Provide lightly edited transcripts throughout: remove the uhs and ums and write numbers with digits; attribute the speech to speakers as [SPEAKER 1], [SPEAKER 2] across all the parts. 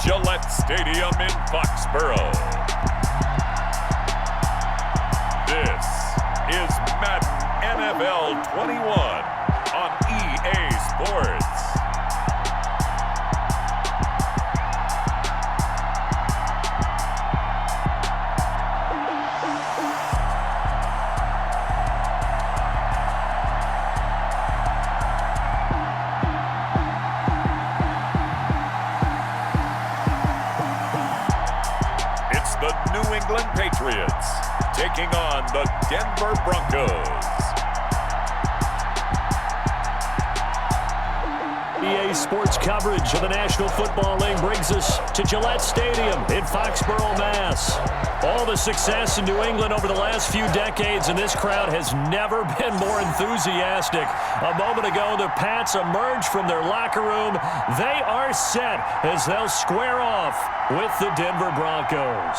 [SPEAKER 1] Gillette Stadium in Foxborough. This is Madden NFL 21 on EA Sports. The New England Patriots taking on the Denver Broncos.
[SPEAKER 2] EA Sports coverage of the National Football League brings us to Gillette Stadium in Foxborough, Mass. All the success in New England over the last few decades, and this crowd has never been more enthusiastic. A moment ago, the Pats emerged from their locker room. They are set as they'll square off with the Denver Broncos.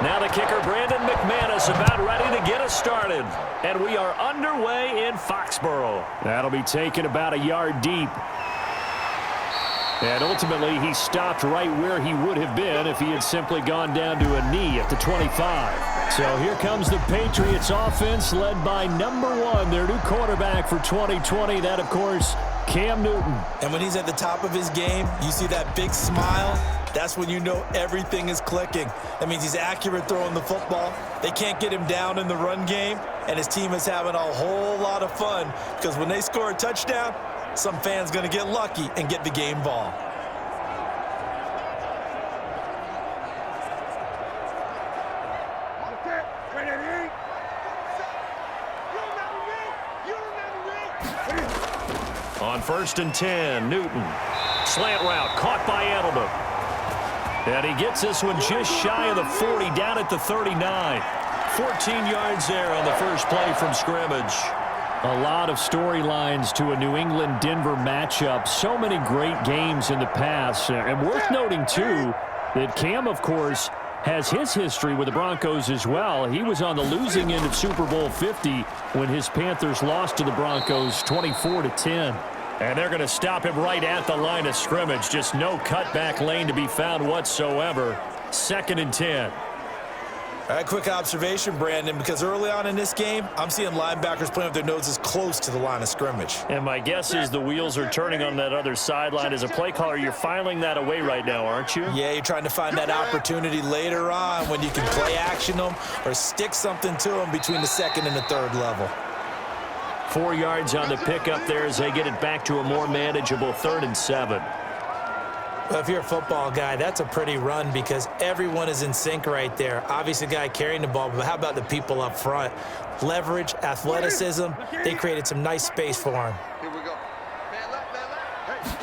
[SPEAKER 2] Now the kicker, Brandon McManus, about ready to get us started. And we are underway in Foxborough. That'll be taken about a yard deep. And ultimately, he stopped right where he would have been if he had simply gone down to a knee at the 25. So here comes the Patriots offense led by number 1, their new quarterback for 2020. That, of course, Cam Newton.
[SPEAKER 3] And when he's at the top of his game, you see that big smile. That's when you know everything is clicking. That means he's accurate throwing the football. They can't get him down in the run game, and his team is having a whole lot of fun because when they score a touchdown, some fan's going to get lucky and get the game ball.
[SPEAKER 2] On 1st and 10, Newton. Slant route caught by Edelman. And he gets this one just shy of the 40, down at the 39. 14 yards there on the first play from scrimmage. A lot of storylines to a New England-Denver matchup. So many great games in the past. And worth noting, too, that Cam, of course, has his history with the Broncos as well. He was on the losing end of Super Bowl 50 when his Panthers lost to the Broncos 24-10. And they're going to stop him right at the line of scrimmage. Just no cutback lane to be found whatsoever. 2nd and 10.
[SPEAKER 3] All right, quick observation, Brandon, because early on in this game, I'm seeing linebackers playing with their noses close to the line of scrimmage.
[SPEAKER 2] And my guess is the wheels are turning on that other sideline. As a play caller, you're filing that away right now, aren't you?
[SPEAKER 3] Yeah, you're trying to find that opportunity later on when you can play action them or stick something to them between the 2nd and the 3rd level.
[SPEAKER 2] 4 yards on the pickup there as they get it back to a more manageable 3rd and 7.
[SPEAKER 3] Well, if you're a football guy, that's a pretty run because everyone is in sync right there. Obviously, the guy carrying the ball, but how about the people up front? Leverage, athleticism, they created some nice space for him.
[SPEAKER 4] Here we go.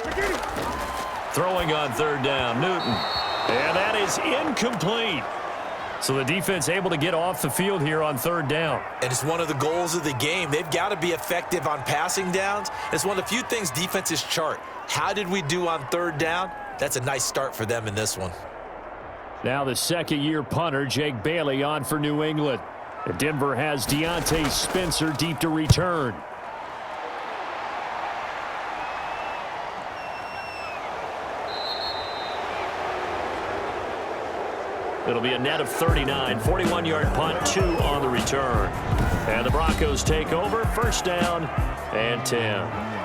[SPEAKER 4] Hey,
[SPEAKER 2] throwing on 3rd down, Newton. And that is incomplete. So the defense able to get off the field here on 3rd down.
[SPEAKER 3] And it's one of the goals of the game. They've got to be effective on passing downs. It's one of the few things defenses chart. How did we do on 3rd down? That's a nice start for them in this one.
[SPEAKER 2] Now the 2nd-year punter, Jake Bailey, on for New England. And Denver has Deontay Spencer deep to return. It'll be a net of 39, 41-yard punt, 2 on the return. And the Broncos take over, 1st down and 10.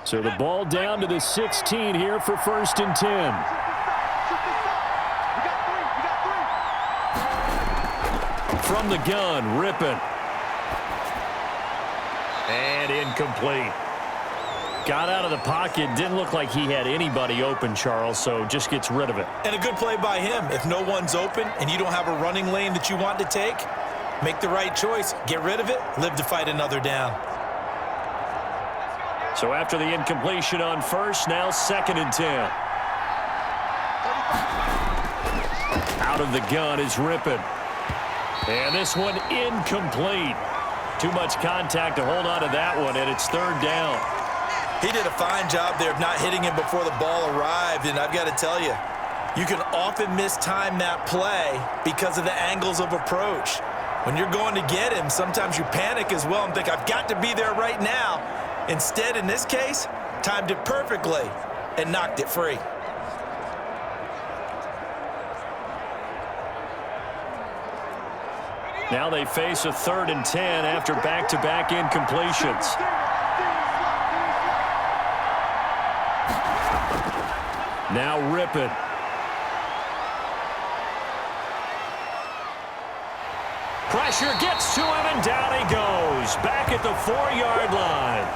[SPEAKER 2] So the ball down to the 16 here for 1st and 10. From the gun, Rippon. And incomplete. Got out of the pocket. Didn't look like he had anybody open, Charles, so just gets rid of it.
[SPEAKER 3] And a good play by him. If no one's open and you don't have a running lane that you want to take, make the right choice. Get rid of it. Live to fight another down.
[SPEAKER 2] So after the incompletion on first, now 2nd and 10. Out of the gun is Rippon. And this one incomplete. Too much contact to hold on to that one, and it's 3rd down.
[SPEAKER 3] He did a fine job there of not hitting him before the ball arrived, and I've got to tell you, you can often mistime that play because of the angles of approach. When you're going to get him, sometimes you panic as well and think, I've got to be there right now. Instead, in this case, timed it perfectly and knocked it free.
[SPEAKER 2] Now they face a 3rd and 10 after back-to-back incompletions. Now Rippon. Pressure gets to him, and down he goes. Back at the 4-yard line.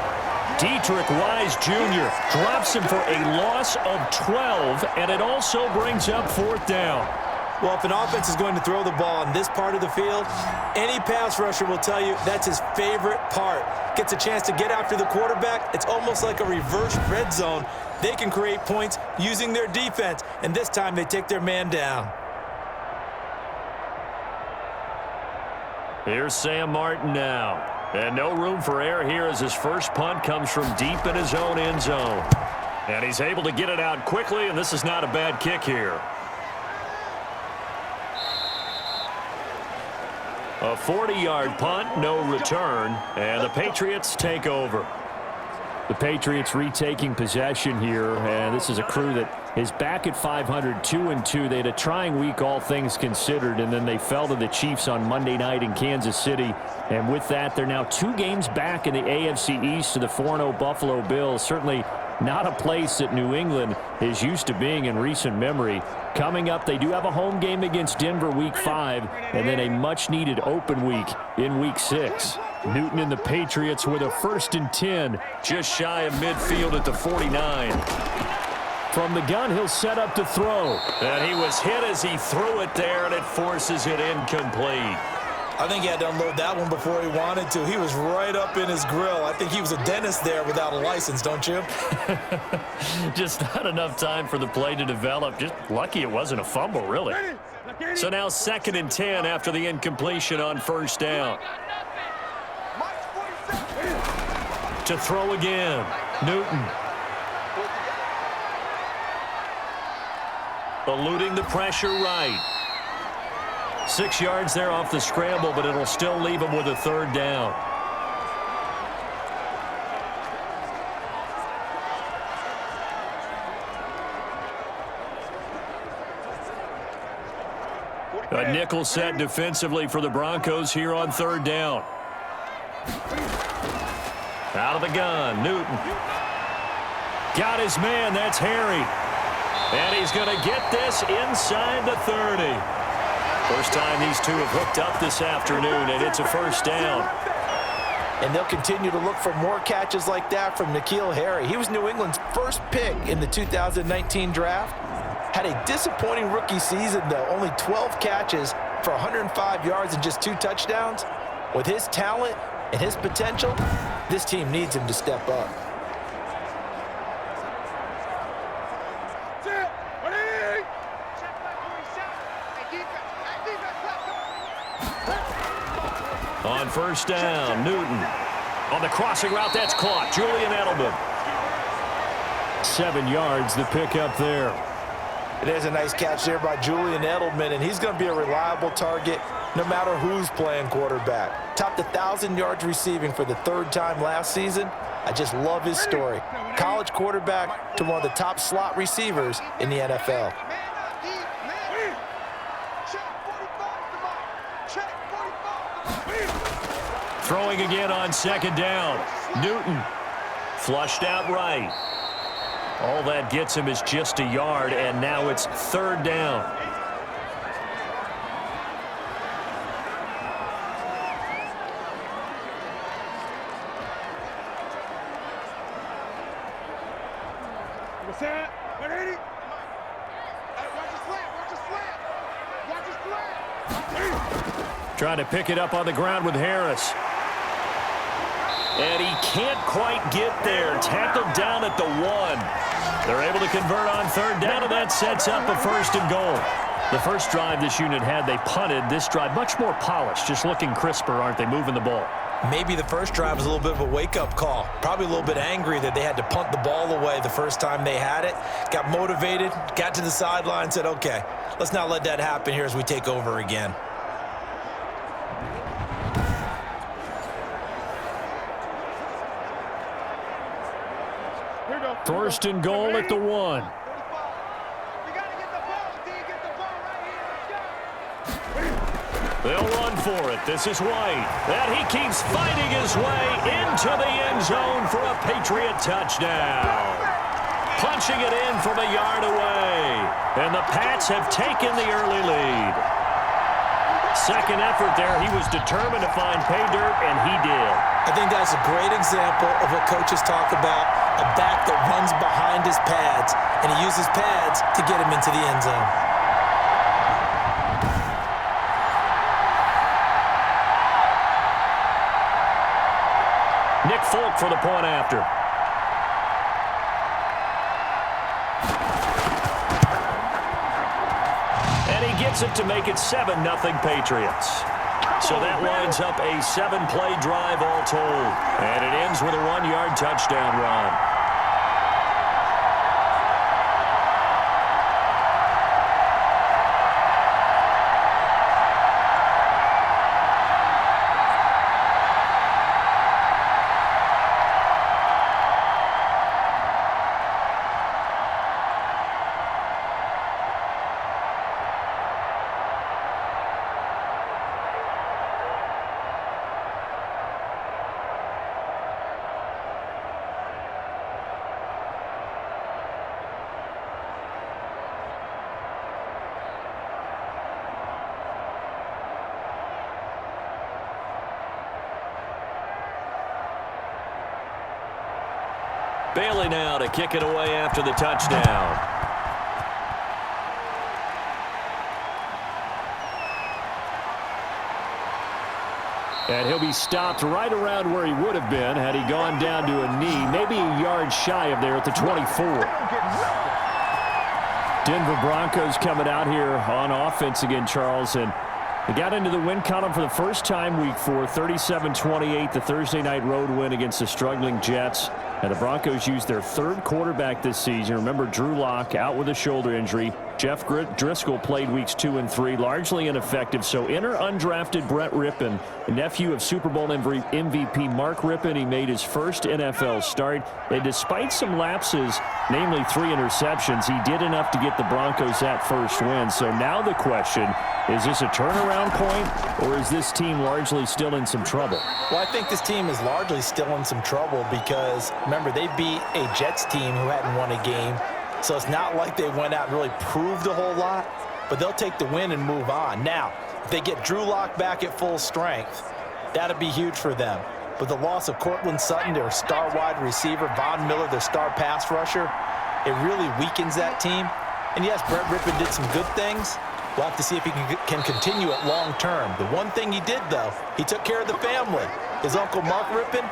[SPEAKER 2] Dietrich Wise Jr. drops him for a loss of 12, and it also brings up 4th down.
[SPEAKER 3] Well, if an offense is going to throw the ball on this part of the field, any pass rusher will tell you that's his favorite part. Gets a chance to get after the quarterback. It's almost like a reverse red zone. They can create points using their defense, and this time they take their man down.
[SPEAKER 2] Here's Sam Martin now. And no room for error here as his first punt comes from deep in his own end zone. And he's able to get it out quickly, and this is not a bad kick here. A 40-yard punt, no return, and the Patriots take over. The Patriots retaking possession here, and this is a crew that is back at 500, 2-2. They had a trying week, all things considered, and then they fell to the Chiefs on Monday night in Kansas City. And with that, they're now 2 games back in the AFC East to the 4-0 Buffalo Bills. Certainly not a place that New England is used to being in recent memory. Coming up, they do have a home game against Denver Week 5, and then a much-needed open week in Week 6. Newton and the Patriots with a 1st and 10, just shy of midfield at the 49. From the gun, he'll set up to throw. And he was hit as he threw it there, and it forces it incomplete.
[SPEAKER 3] I think he had to unload that one before he wanted to. He was right up in his grill. I think he was a dentist there without a license, don't you?
[SPEAKER 2] Just not enough time for the play to develop. Just lucky it wasn't a fumble, really. So now 2nd and 10 after the incompletion on 1st down. To throw again, Newton. Eluding the pressure right. 6 yards there off the scramble, but it'll still leave him with a 3rd down. A nickel set defensively for the Broncos here on 3rd down. Out of the gun, Newton. Got his man, that's Harry. And he's going to get this inside the 30. First time these two have hooked up this afternoon, and it's a 1st down.
[SPEAKER 3] And they'll continue to look for more catches like that from N'Keal Harry. He was New England's first pick in the 2019 draft. Had a disappointing rookie season, though. Only 12 catches for 105 yards and just 2 touchdowns. With his talent and his potential, this team needs him to step up.
[SPEAKER 2] On 1st down, Newton. On the crossing route, that's caught. Julian Edelman. 7 yards, the pickup there.
[SPEAKER 3] There's a nice catch there by Julian Edelman, and he's going to be a reliable target no matter who's playing quarterback. Topped 1,000 yards receiving for the 3rd time last season. I just love his story. College quarterback to one of the top slot receivers in the NFL.
[SPEAKER 2] Throwing again on 2nd down. Newton flushed out right. All that gets him is just a yard, and now it's 3rd down. Trying to pick it up on the ground with Harris. And he can't quite get there. Tackled down at the 1. They're able to convert on third down, and that sets up a 1st and goal. The first drive this unit had, they punted. This drive, much more polished, just looking crisper, aren't they, moving the ball?
[SPEAKER 3] Maybe the first drive was a little bit of a wake-up call. Probably a little bit angry that they had to punt the ball away the first time they had it. Got motivated, got to the sideline, said, okay, let's not let that happen here as we take over again.
[SPEAKER 2] First and goal at the 1. They'll run for it. This is White. And he keeps fighting his way into the end zone for a Patriot touchdown. Punching it in from a yard away. And the Pats have taken the early lead. Second effort there. He was determined to find pay dirt, and he did.
[SPEAKER 3] I think that's a great example of what coaches talk about, a back that runs behind his pads, and he uses pads to get him into the end zone.
[SPEAKER 2] Nick Folk for the point after. And he gets it to make it 7-0 Patriots. So that lines up a 7-play drive all told. And it ends with a 1-yard touchdown run. Bailey now to kick it away after the touchdown. And he'll be stopped right around where he would have been had he gone down to a knee, maybe a yard shy of there at the 24. Denver Broncos coming out here on offense again, Charles, and they got into the win column for the first time week 4, 37-28, the Thursday night road win against the struggling Jets. And the Broncos used their third quarterback this season. Remember, Drew Lock out with a shoulder injury. Jeff Driscoll played weeks 2 and 3, largely ineffective. So enter undrafted Brett Rippon, nephew of Super Bowl MVP Mark Rippon. He made his first NFL start. And despite some lapses, namely 3 interceptions, he did enough to get the Broncos that first win. So now the question, is this a turnaround point, or is this team largely still in some trouble?
[SPEAKER 3] Well, I think this team is largely still in some trouble because, remember, they beat a Jets team who hadn't won a game. So it's not like they went out and really proved a whole lot, but they'll take the win and move on. Now, if they get Drew Lock back at full strength, that'd be huge for them. But the loss of Cortland Sutton, their star wide receiver, Von Miller, their star pass rusher, it really weakens that team. And yes, Brett Rippon did some good things. We'll have to see if he can continue it long term. The one thing he did, though, he took care of the family. His uncle Mark Rippon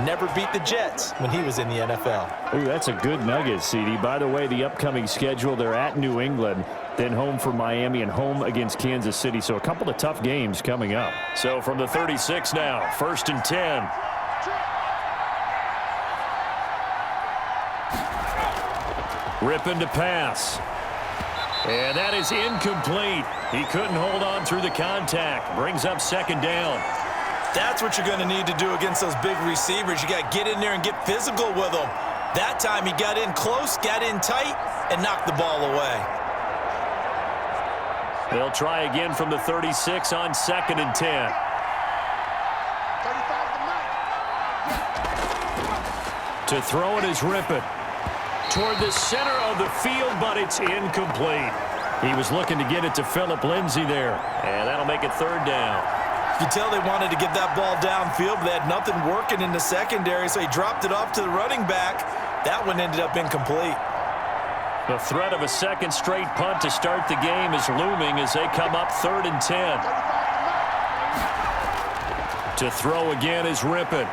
[SPEAKER 3] never beat the Jets when he was in the NFL.
[SPEAKER 2] Ooh, that's a good nugget, CD. By the way, the upcoming schedule, they're at New England, then home for Miami and home against Kansas City. So a couple of tough games coming up. So from the 36 now, 1st and 10. Rippon to pass. And that is incomplete. He couldn't hold on through the contact. Brings up 2nd down.
[SPEAKER 3] That's what you're going to need to do against those big receivers. You got to get in there and get physical with them. That time he got in close, got in tight, and knocked the ball away.
[SPEAKER 2] They'll try again from the 36 on 2nd and 10. To throw it is Rippon. Toward the center of the field, but it's incomplete. He was looking to get it to Phillip Lindsay there, and that'll make it 3rd down.
[SPEAKER 3] You can tell they wanted to get that ball downfield, but they had nothing working in the secondary, so he dropped it off to the running back. That one ended up incomplete.
[SPEAKER 2] The threat of a second straight punt to start the game is looming as they come up 3rd and 10. To throw again is Rippon.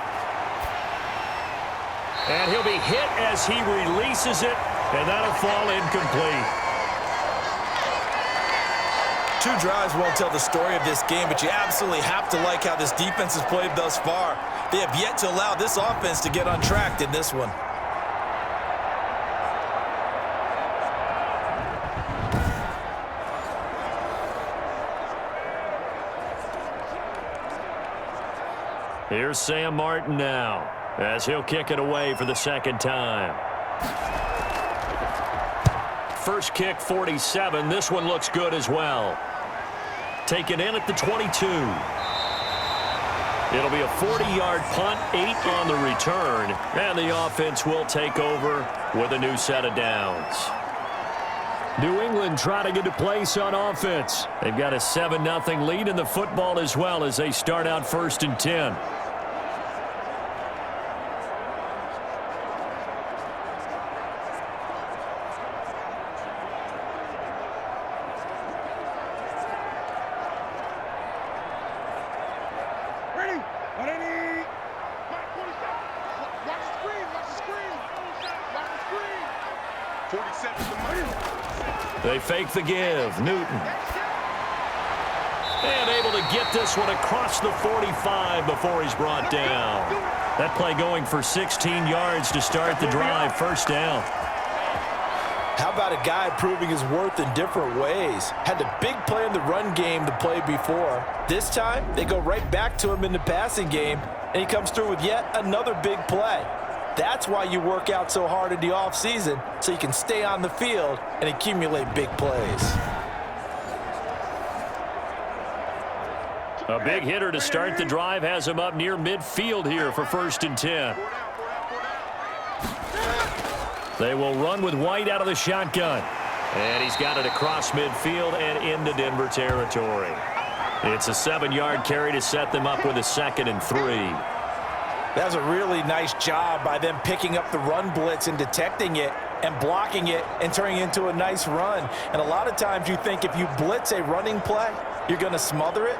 [SPEAKER 2] And he'll be hit as he releases it, and that'll fall incomplete.
[SPEAKER 3] 2 drives won't tell the story of this game, but you absolutely have to like how this defense has played thus far. They have yet to allow this offense to get untracked in this one.
[SPEAKER 2] Here's Sam Martin now, as he'll kick it away for the second time. First kick, 47. This one looks good as well. Taken in at the 22. It'll be a 40-yard punt, 8 on the return, and the offense will take over with a new set of downs. New England trying to get a place on offense. They've got a 7-0 lead in the football as well as they start out 1st and 10. They fake the give. Newton. And able to get this one across the 45 before he's brought down. That play going for 16 yards to start the drive. First down.
[SPEAKER 3] How about a guy proving his worth in different ways? Had the big play in the run game to play before. This time, they go right back to him in the passing game, and he comes through with yet another big play. That's why you work out so hard in the offseason, so you can stay on the field and accumulate big plays.
[SPEAKER 2] A big hitter to start the drive has him up near midfield here for 1st and 10. They will run with White out of the shotgun. And he's got it across midfield and into Denver territory. It's a 7-yard carry to set them up with a 2nd and 3.
[SPEAKER 3] That's a really nice job by them picking up the run blitz and detecting it and blocking it and turning it into a nice run. And a lot of times you think if you blitz a running play, you're going to smother it.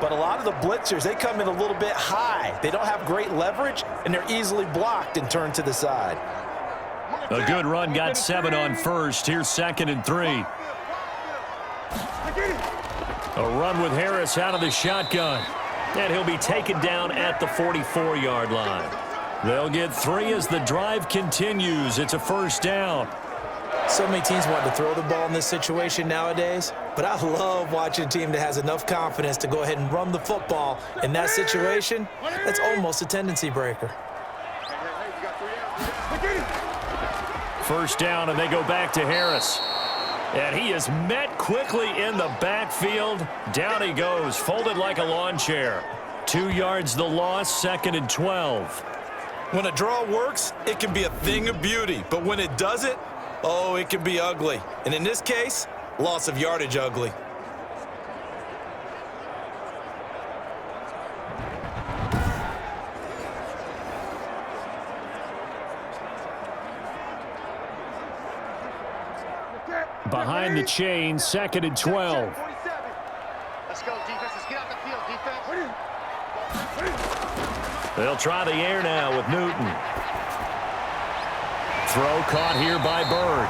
[SPEAKER 3] But a lot of the blitzers, they come in a little bit high. They don't have great leverage, and they're easily blocked and turned to the side.
[SPEAKER 2] A good run, got 7 on first. Here's 2nd and 3. A run with Harris out of the shotgun. And he'll be taken down at the 44-yard line. They'll get 3 as the drive continues. It's a first down.
[SPEAKER 3] So many teams want to throw the ball in this situation nowadays, but I love watching a team that has enough confidence to go ahead and run the football. In that situation, that's almost a tendency breaker.
[SPEAKER 2] First down, and they go back to Harris. And he is met quickly in the backfield. Down he goes, folded like a lawn chair. 2 yards the loss, 2nd and 12.
[SPEAKER 3] When a draw works, it can be a thing of beauty. But when it doesn't, oh, it can be ugly. And in this case, loss of yardage ugly.
[SPEAKER 2] Behind the chain, 2nd and 12.
[SPEAKER 4] Let's go, defense. Let's get out the field, defense.
[SPEAKER 2] They'll try the air now with Newton. Throw caught here by Bird.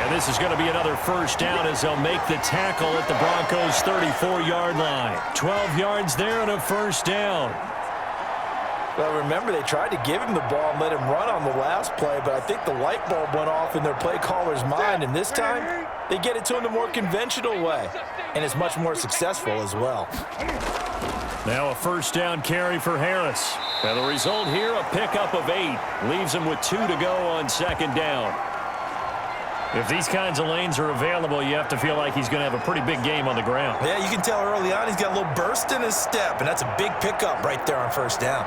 [SPEAKER 2] And this is going to be another first down as they'll make the tackle at the Broncos' 34-yard line. 12 yards there and a first down.
[SPEAKER 3] Well, remember, they tried to give him the ball and let him run on the last play, but I think the light bulb went off in their play caller's mind, and this time they get it to him the more conventional way, and it's much more successful as well.
[SPEAKER 2] Now a first down carry for Harris. And the result here, a pickup of 8. Leaves him with 2 to go on 2nd down. If these kinds of lanes are available, you have to feel like he's going to have a pretty big game on the ground.
[SPEAKER 3] Yeah, you can tell early on he's got a little burst in his step, and that's a big pickup right there on first down.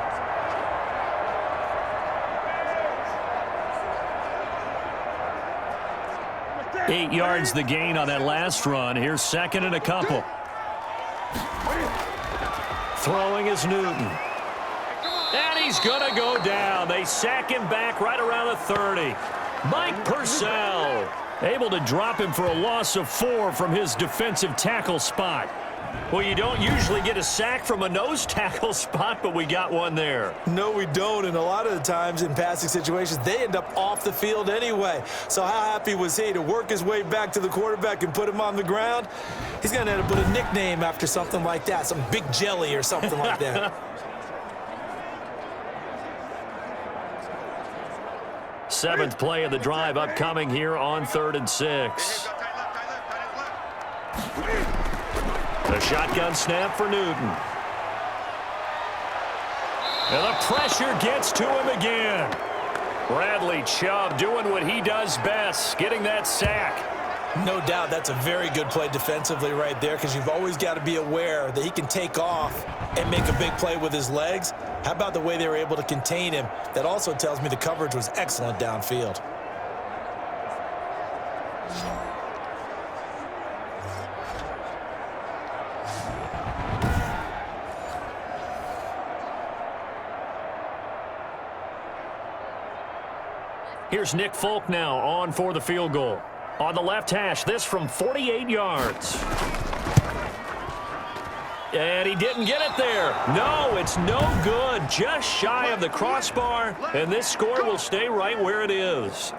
[SPEAKER 2] Eight yards the gain on that last run. Here's 2nd and a couple. Throwing is Newton. And he's going to go down. They sack him back right around the 30. Mike Purcell Able to drop him for a loss of 4 from his defensive tackle spot. Well, you don't usually get a sack from a nose tackle spot, but we got one there.
[SPEAKER 3] No, we don't, and a lot of the times in passing situations, they end up off the field anyway. So how happy was he to work his way back to the quarterback and put him on the ground? He's going to end up with a nickname after something like that, some Big Jelly or something like that.
[SPEAKER 2] Seventh play of the drive upcoming here on 3rd and 6. The shotgun snap for Newton. And the pressure gets to him again. Bradley Chubb doing what he does best, getting that sack.
[SPEAKER 3] No doubt that's a very good play defensively right there, because you've always got to be aware that he can take off and make a big play with his legs. How about the way they were able to contain him? That also tells me the coverage was excellent downfield.
[SPEAKER 2] Here's Nick Folk now on for the field goal. On the left hash, this from 48 yards. And he didn't get it there. No, it's no good. Just shy of the crossbar, and this score will stay right where it is.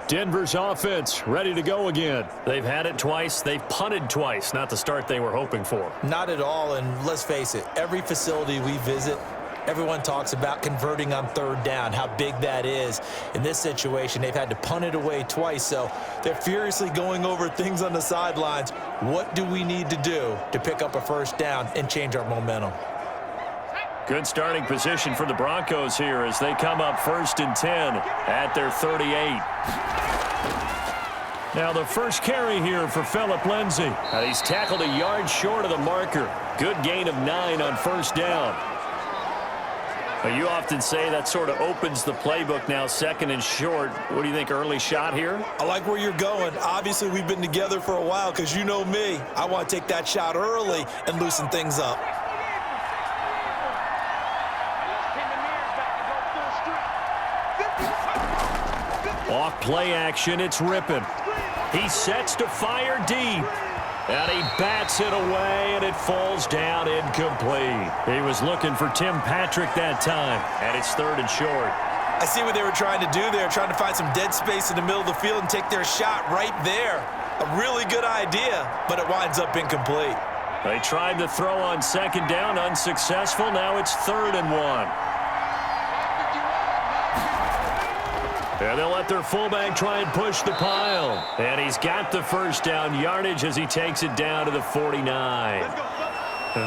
[SPEAKER 2] Denver's offense ready to go again. They've had it twice. They've punted twice. Not the start they were hoping for.
[SPEAKER 3] Not at all, and let's face it, every facility we visit, everyone talks about converting on 3rd down, how big that is. In this situation, they've had to punt it away twice, so they're furiously going over things on the sidelines. What do we need to do to pick up a 1st down and change our momentum?
[SPEAKER 2] Good starting position for the Broncos here as they come up 1st and 10 at their 38. Now the first carry here for Phillip Lindsay. He's tackled a yard short of the marker. Good gain of 9 on 1st down. You often say that sort of opens the playbook now, 2nd and short. What do you think, early shot here?
[SPEAKER 3] I like where you're going. Obviously, we've been together for a while, because you know me. I want to take that shot early and loosen things up.
[SPEAKER 2] Off play action, it's Rippon. He sets to fire deep. And he bats it away, and it falls down incomplete. He was looking for Tim Patrick that time, and it's 3rd and short.
[SPEAKER 3] I see what they were trying to do there, trying to find some dead space in the middle of the field and take their shot right there. A really good idea, but it winds up incomplete.
[SPEAKER 2] They tried to throw on 2nd down, unsuccessful. Now it's 3rd and 1. And they'll let their fullback try and push the pile. And he's got the 1st down yardage as he takes it down to the 49.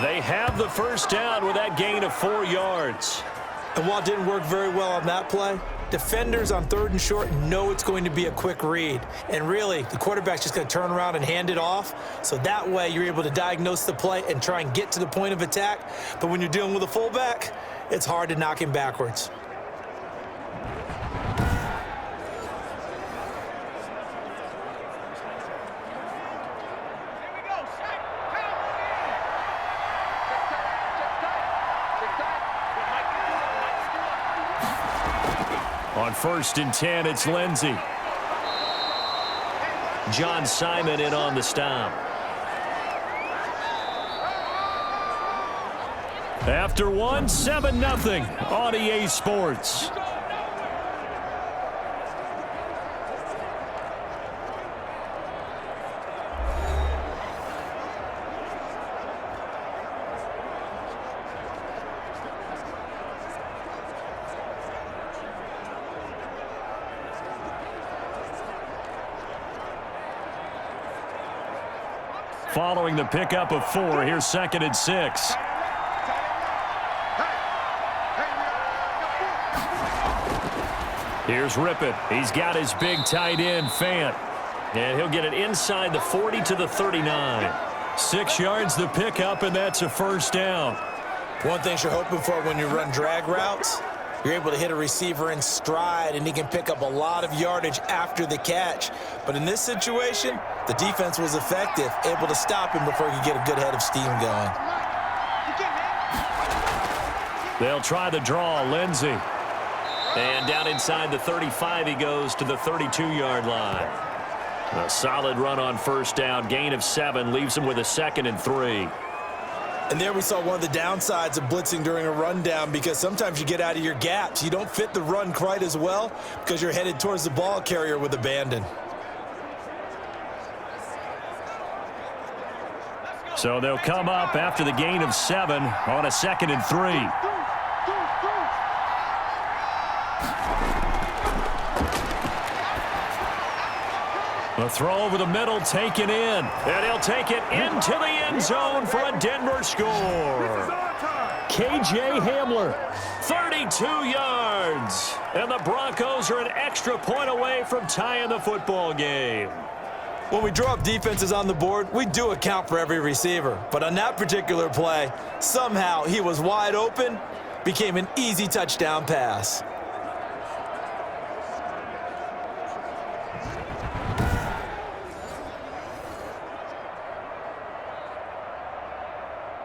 [SPEAKER 2] They have the 1st down with that gain of 4 yards.
[SPEAKER 3] And while it didn't work very well on that play, defenders on 3rd and short know it's going to be a quick read. And really, the quarterback's just going to turn around and hand it off. So that way, you're able to diagnose the play and try and get to the point of attack. But when you're dealing with a fullback, it's hard to knock him backwards.
[SPEAKER 2] On 1st and 10, it's Lindsay. John Simon in on the stop. After one, 7-0 on EA Sports. Following the pickup of 4, here's 2nd and 6. Here's Rippon. He's got his big tight end, Fant. And he'll get it inside the 40 to the 39. 6 yards the pickup, and that's a 1st down.
[SPEAKER 3] One thing you're hoping for when you run drag routes You're able to hit a receiver in stride, and he can pick up a lot of yardage after the catch. But in this situation, the defense was effective, able to stop him before he could get a good head of steam going.
[SPEAKER 2] They'll try the draw, Lindsey. And down inside the 35, he goes to the 32-yard line. A solid run on first down, gain of 7, leaves him with a 2nd and 3.
[SPEAKER 3] And there we saw one of the downsides of blitzing during a rundown, because sometimes you get out of your gaps. You don't fit the run quite as well because you're headed towards the ball carrier with abandon.
[SPEAKER 2] So they'll come up after the gain of 7 on a 2nd and 3. The throw over the middle taken in. And he'll take it into the end zone for a Denver score. K.J. Hamler, 32 yards. And the Broncos are an extra point away from tying the football game.
[SPEAKER 3] When we draw up defenses on the board, we do account for every receiver. But on that particular play, somehow he was wide open, became an easy touchdown pass.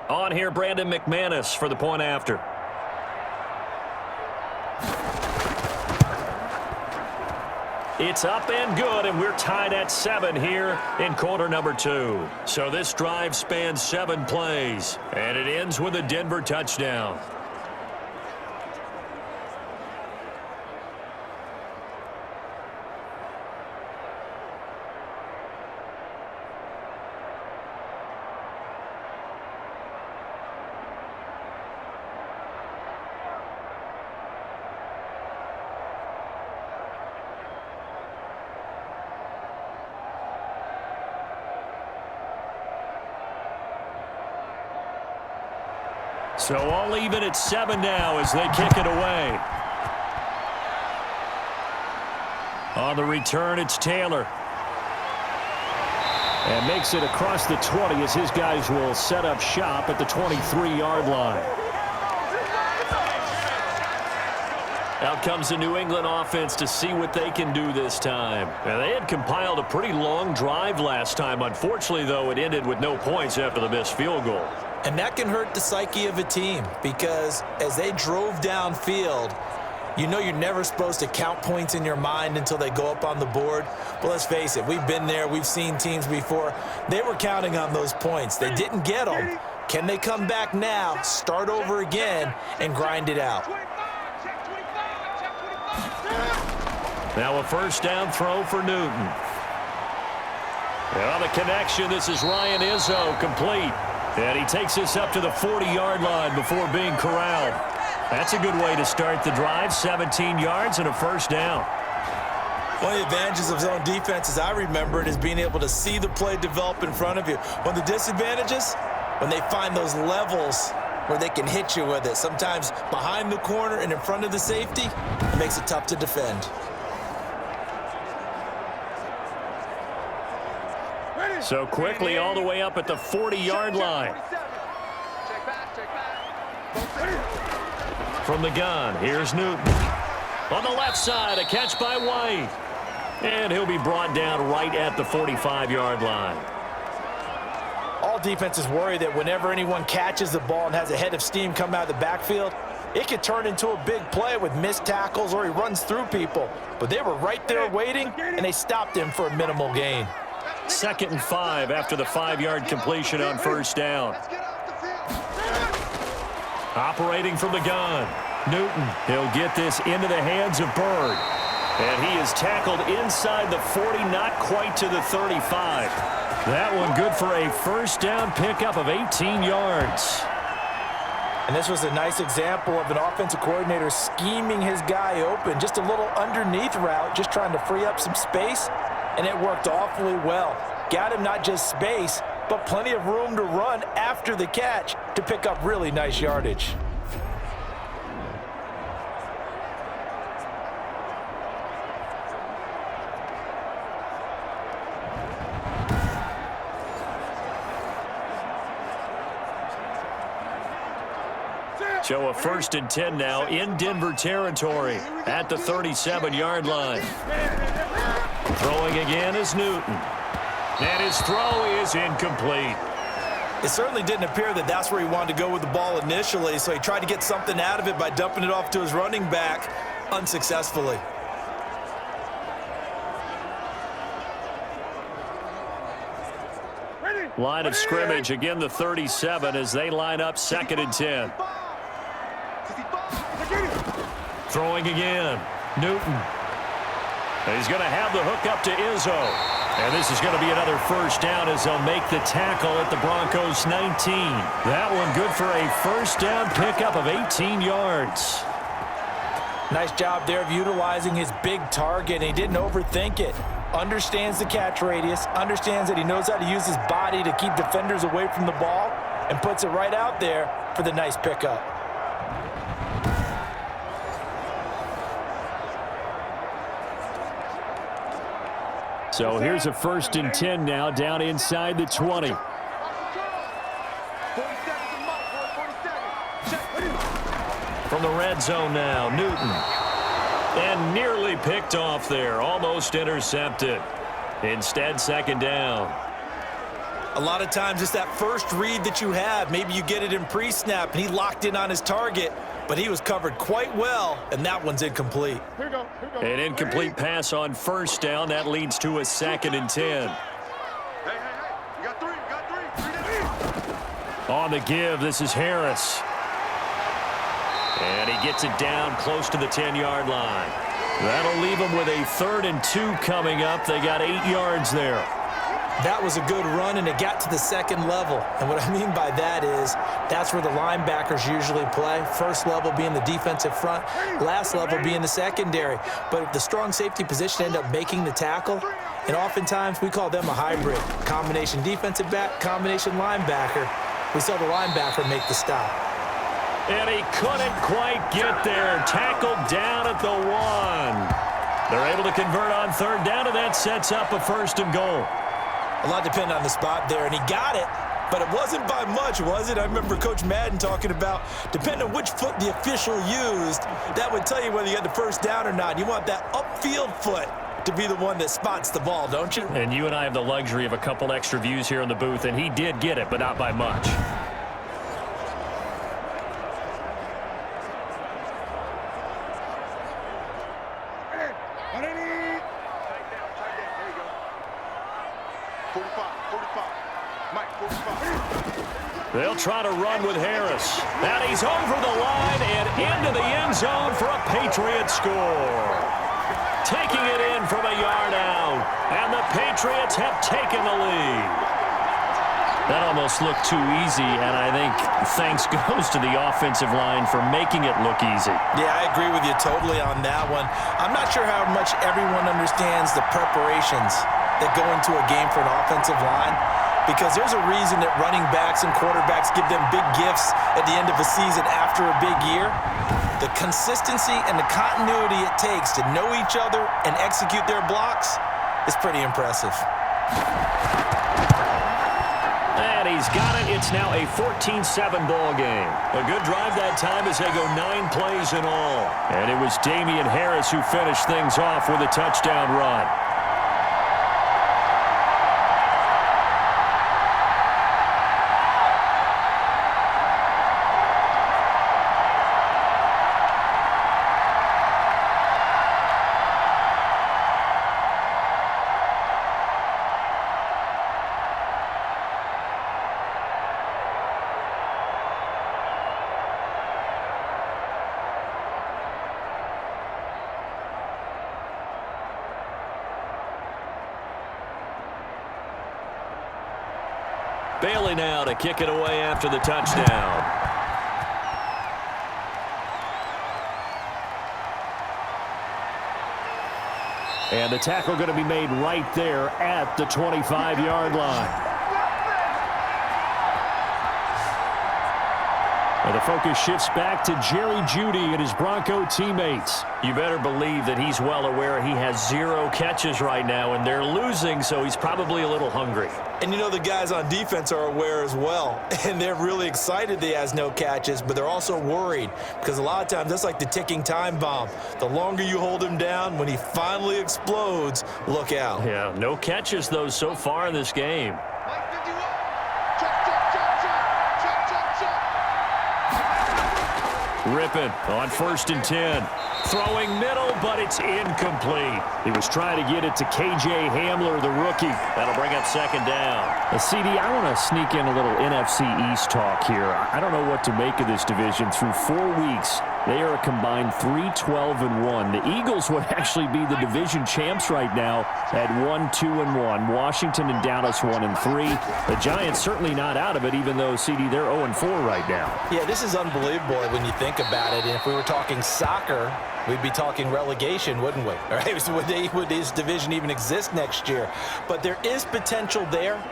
[SPEAKER 2] On here, Brandon McManus for the point after. It's up and good, and we're tied at 7 here in quarter number 2. So this drive spans 7 plays, and it ends with a Denver touchdown. So all even at 7 now as they kick it away. On the return, it's Taylor. And makes it across the 20 as his guys will set up shop at the 23-yard line. Out comes the New England offense to see what they can do this time. Now, they had compiled a pretty long drive last time. Unfortunately, though, it ended with no points after the missed field goal.
[SPEAKER 3] And that can hurt the psyche of a team, because as they drove downfield, you know you're never supposed to count points in your mind until they go up on the board. But let's face it, we've been there. We've seen teams before. They were counting on those points. They didn't get them. Can they come back now, start over again, and grind it out?
[SPEAKER 2] Now a first down throw for Newton. And on the connection, this is Ryan Izzo, complete. And he takes this up to the 40-yard line before being corralled. That's a good way to start the drive. 17 yards and a first down.
[SPEAKER 3] One of the advantages of zone defense, as I remember it, is being able to see the play develop in front of you. One of the disadvantages, when they find those levels where they can hit you with it, sometimes behind the corner and in front of the safety, it makes it tough to defend.
[SPEAKER 2] So quickly all the way up at the 40-yard line. From the gun, here's Newton. On the left side, a catch by White. And he'll be brought down right at the 45-yard line.
[SPEAKER 3] All defenses worry that whenever anyone catches the ball and has a head of steam come out of the backfield, it could turn into a big play with missed tackles or he runs through people. But they were right there waiting, and they stopped him for a minimal gain.
[SPEAKER 2] 2nd and 5 after the 5-yard completion on first down. Operating from the gun, Newton. He'll get this into the hands of Bird. And he is tackled inside the 40, not quite to the 35. That one good for a first down pickup of 18 yards.
[SPEAKER 3] And this was a nice example of an offensive coordinator scheming his guy open. Just a little underneath route, just trying to free up some space. And it worked awfully well. Got him not just space, but plenty of room to run after the catch to pick up really nice yardage.
[SPEAKER 2] So a 1st and 10 now in Denver territory at the 37-yard line. Throwing again is Newton. And his throw is incomplete.
[SPEAKER 3] It certainly didn't appear that that's where he wanted to go with the ball initially, so he tried to get something out of it by dumping it off to his running back unsuccessfully.
[SPEAKER 2] Line of scrimmage, again the 37 as they line up 2nd and 10. Throwing again, Newton. He's going to have the hook up to Izzo. And this is going to be another 1st down as they'll make the tackle at the Broncos 19. That one good for a 1st down pickup of 18 yards.
[SPEAKER 3] Nice job there of utilizing his big target. He didn't overthink it. Understands the catch radius, understands that he knows how to use his body to keep defenders away from the ball, and puts it right out there for the nice pickup.
[SPEAKER 2] So here's a 1st and 10 now down inside the 20. From the red zone now, Newton. And nearly picked off there, almost intercepted. Instead, 2nd down.
[SPEAKER 3] A lot of times it's that first read that you have. Maybe you get it in pre-snap, and he locked in on his target, but he was covered quite well, and that one's incomplete.
[SPEAKER 4] Here we go.
[SPEAKER 2] An incomplete pass on 1st down. That leads to a 2nd and 10.
[SPEAKER 4] Hey. You got three.
[SPEAKER 2] On the give, this is Harris. And he gets it down close to the 10-yard line. That'll leave them with a 3rd and 2 coming up. They got 8 yards there.
[SPEAKER 3] That was a good run, and it got to the 2nd level. And what I mean by that is that's where the linebackers usually play. 1st level being the defensive front, last level being the secondary. But the strong safety position ended up making the tackle, and oftentimes we call them a hybrid. Combination defensive back, combination linebacker. We saw the linebacker make the stop.
[SPEAKER 2] And he couldn't quite get there. Tackled down at the 1. They're able to convert on 3rd down, and that sets up a 1st and goal.
[SPEAKER 3] A lot depended on the spot there, and he got it, but it wasn't by much, was it? I remember Coach Madden talking about, depending on which foot the official used, that would tell you whether you had the 1st down or not. You want that upfield foot to be the one that spots the ball, don't you?
[SPEAKER 2] And you and I have the luxury of a couple extra views here in the booth, and he did get it, but not by much. They'll try to run with Harris. And he's over the line and into the end zone for a Patriots score. Taking it in from a yard out. And the Patriots have taken the lead. That almost looked too easy, and I think thanks goes to the offensive line for making it look easy.
[SPEAKER 3] Yeah, I agree with you totally on that one. I'm not sure how much everyone understands the preparations that go into a game for an offensive line, because there's a reason that running backs and quarterbacks give them big gifts at the end of a season after a big year. The consistency and the continuity it takes to know each other and execute their blocks is pretty impressive.
[SPEAKER 2] And he's got it. It's now a 14-7 ball game. A good drive that time as they go 9 plays in all. And it was Damian Harris who finished things off with a touchdown run. Bailey now to kick it away after the touchdown. And the tackle going to be made right there at the 25-yard line. And the focus shifts back to Jerry Jeudy and his Bronco teammates. You better believe that he's well aware he has 0 catches right now, and they're losing, so he's probably a little hungry.
[SPEAKER 3] And you know the guys on defense are aware as well, and they're really excited he has no catches, but they're also worried because a lot of times that's like the ticking time bomb. The longer you hold him down, when he finally explodes, look out.
[SPEAKER 2] Yeah, no catches, though, so far in this game. Rippon on 1st and 10. Throwing middle, but it's incomplete. He was trying to get it to K.J. Hamler, the rookie. That'll bring up 2nd down.
[SPEAKER 5] CD, I want to sneak in a little NFC East talk here. I don't know what to make of this division. Through 4 weeks, they are a combined 3-12-1. The Eagles would actually be the division champs right now at 1-2-1. Washington and Dallas 1-3. The Giants certainly not out of it, even though, CD, they're 0-4 right now.
[SPEAKER 3] Yeah, this is unbelievable when you think about it. And if we were talking soccer, we'd be talking relegation, wouldn't we? All right? Would this division even exist next year? But there is potential there.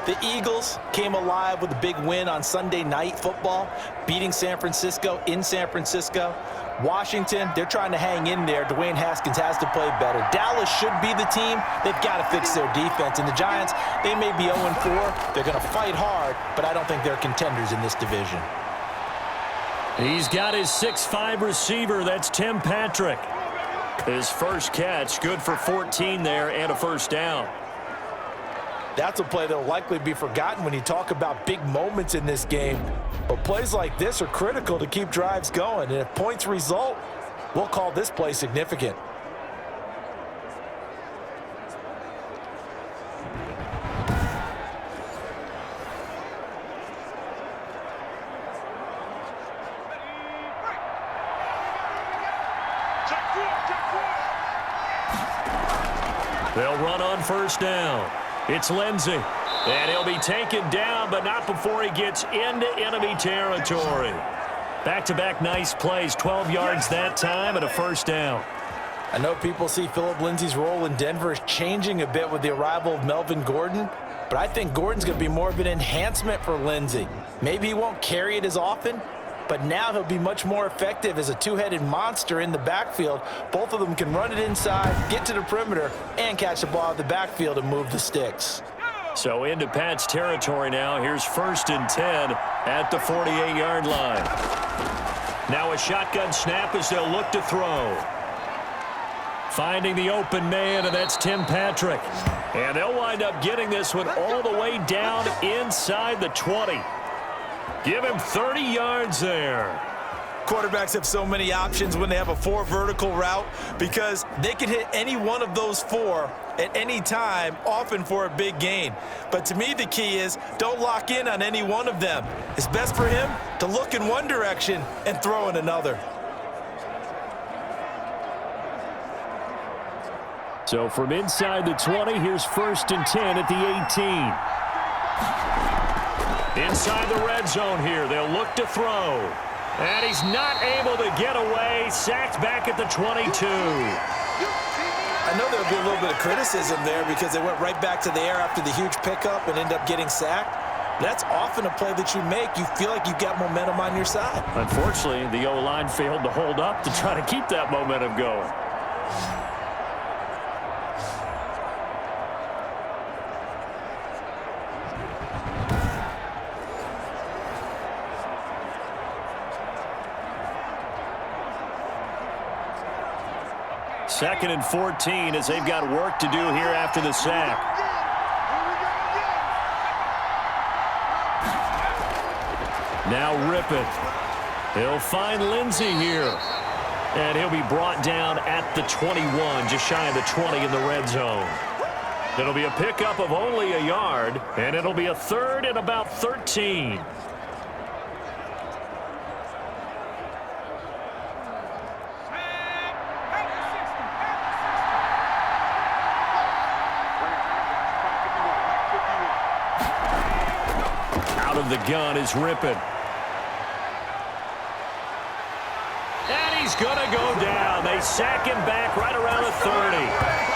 [SPEAKER 3] The Eagles came alive with a big win on Sunday Night Football, beating San Francisco in San Francisco. Washington, they're trying to hang in there. Dwayne Haskins has to play better. Dallas should be the team. They've got to fix their defense. And the Giants, they may be 0-4. They're going to fight hard, but I don't think they're contenders in this division.
[SPEAKER 2] He's got his 6'5" receiver. That's Tim Patrick. His first catch, good for 14 there and a 1st down.
[SPEAKER 3] That's a play that will likely be forgotten when you talk about big moments in this game. But plays like this are critical to keep drives going. And if points result, we'll call this play significant.
[SPEAKER 2] They'll run on 1st down. It's Lindsey. And he'll be taken down, but not before he gets into enemy territory. Back-to-back nice plays, 12 yards that time and a 1st down.
[SPEAKER 3] I know people see Phillip Lindsay's role in Denver is changing a bit with the arrival of Melvin Gordon, but I think Gordon's going to be more of an enhancement for Lindsay. Maybe he won't carry it as often, but now he'll be much more effective as a two-headed monster in the backfield. Both of them can run it inside, get to the perimeter, and catch the ball out of the backfield and move the sticks.
[SPEAKER 2] So into Pat's territory now. Here's 1st and 10 at the 48-yard line. Now a shotgun snap as they'll look to throw. Finding the open man, and that's Tim Patrick. And they'll wind up getting this one all the way down inside the 20. Give him 30 yards there.
[SPEAKER 3] Quarterbacks have so many options when they have a 4 vertical route because they can hit any one of those 4 at any time, often for a big gain. But to me, the key is don't lock in on any one of them. It's best for him to look in one direction and throw in another.
[SPEAKER 2] So from inside the 20, here's 1st and 10 at the 18. Inside the red zone here, they'll look to throw. And he's not able to get away. Sacked back at the 22.
[SPEAKER 3] I know there'll be a little bit of criticism there because they went right back to the air after the huge pickup and end up getting sacked. That's often a play that you make. You feel like you've got momentum on your side.
[SPEAKER 2] Unfortunately, the O-line failed to hold up to try to keep that momentum going. Second and 14 as they've got work to do here after the sack. Now Rippon. He'll find Lindsey here. And he'll be brought down at the 21, just shy of the 20 in the red zone. It'll be a pickup of only a yard, and it'll be a 3rd and about 13. The gun is Rippon. And he's going to go down. They sack him back right around the 30.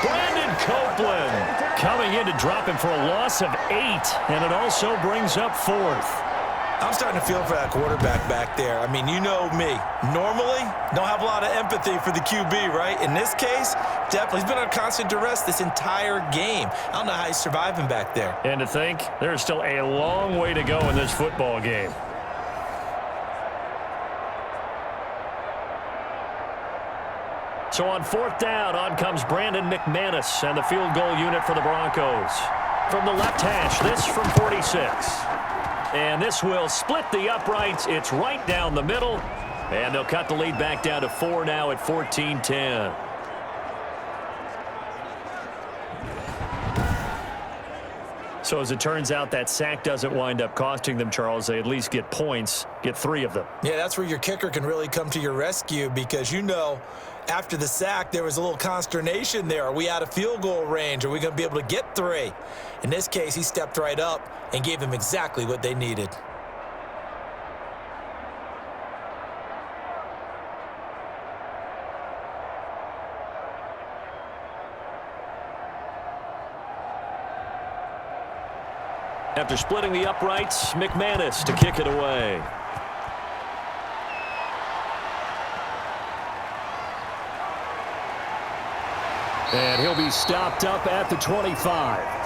[SPEAKER 2] Brandon Copeland coming in to drop him for a loss of 8. And it also brings up 4th.
[SPEAKER 3] I'm starting to feel for that quarterback back there. I mean, you know me. Normally, don't have a lot of empathy for the QB, right? In this case, definitely. He's been under constant duress this entire game. I don't know how he's surviving back there.
[SPEAKER 2] And to think, there's still a long way to go in this football game. So on 4th down, on comes Brandon McManus and the field goal unit for the Broncos. From the left hash, this from 46. And this will split the uprights. It's right down the middle. And they'll cut the lead back down to 4 now at 14-10. So as it turns out, that sack doesn't wind up costing them, Charles. They at least get points, get 3 of them.
[SPEAKER 3] Yeah, that's where your kicker can really come to your rescue because, you know, after the sack, there was a little consternation there. Are we out of field goal range? Are we going to be able to get 3? In this case, he stepped right up and gave them exactly what they needed.
[SPEAKER 2] After splitting the uprights, McManus to kick it away. And he'll be stopped up at the 25.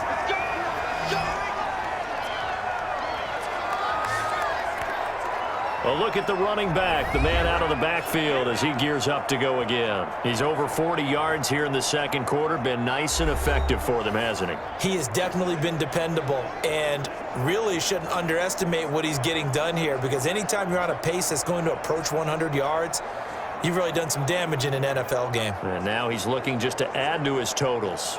[SPEAKER 2] A look at the running back, the man out of the backfield as he gears up to go again. He's over 40 yards here in the second quarter. Been nice and effective for them, hasn't he?
[SPEAKER 3] He has definitely been dependable and really shouldn't underestimate what he's getting done here because anytime you're on a pace that's going to approach 100 yards, you've really done some damage in an NFL game.
[SPEAKER 2] And now he's looking just to add to his totals.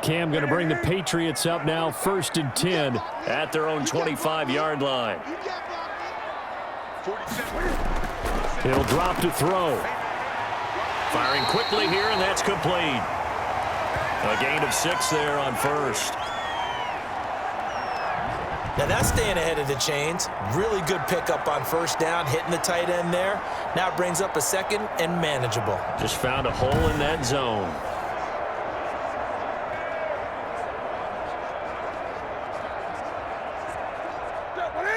[SPEAKER 2] Cam going to bring the Patriots up now, 1st and 10 at their own 25-yard line. He'll drop to throw. Firing quickly here, and that's complete. A gain of 6 there on 1st.
[SPEAKER 3] Now that's staying ahead of the chains. Really good pickup on 1st down, hitting the tight end there. Now it brings up a 2nd and manageable.
[SPEAKER 2] Just found a hole in that zone.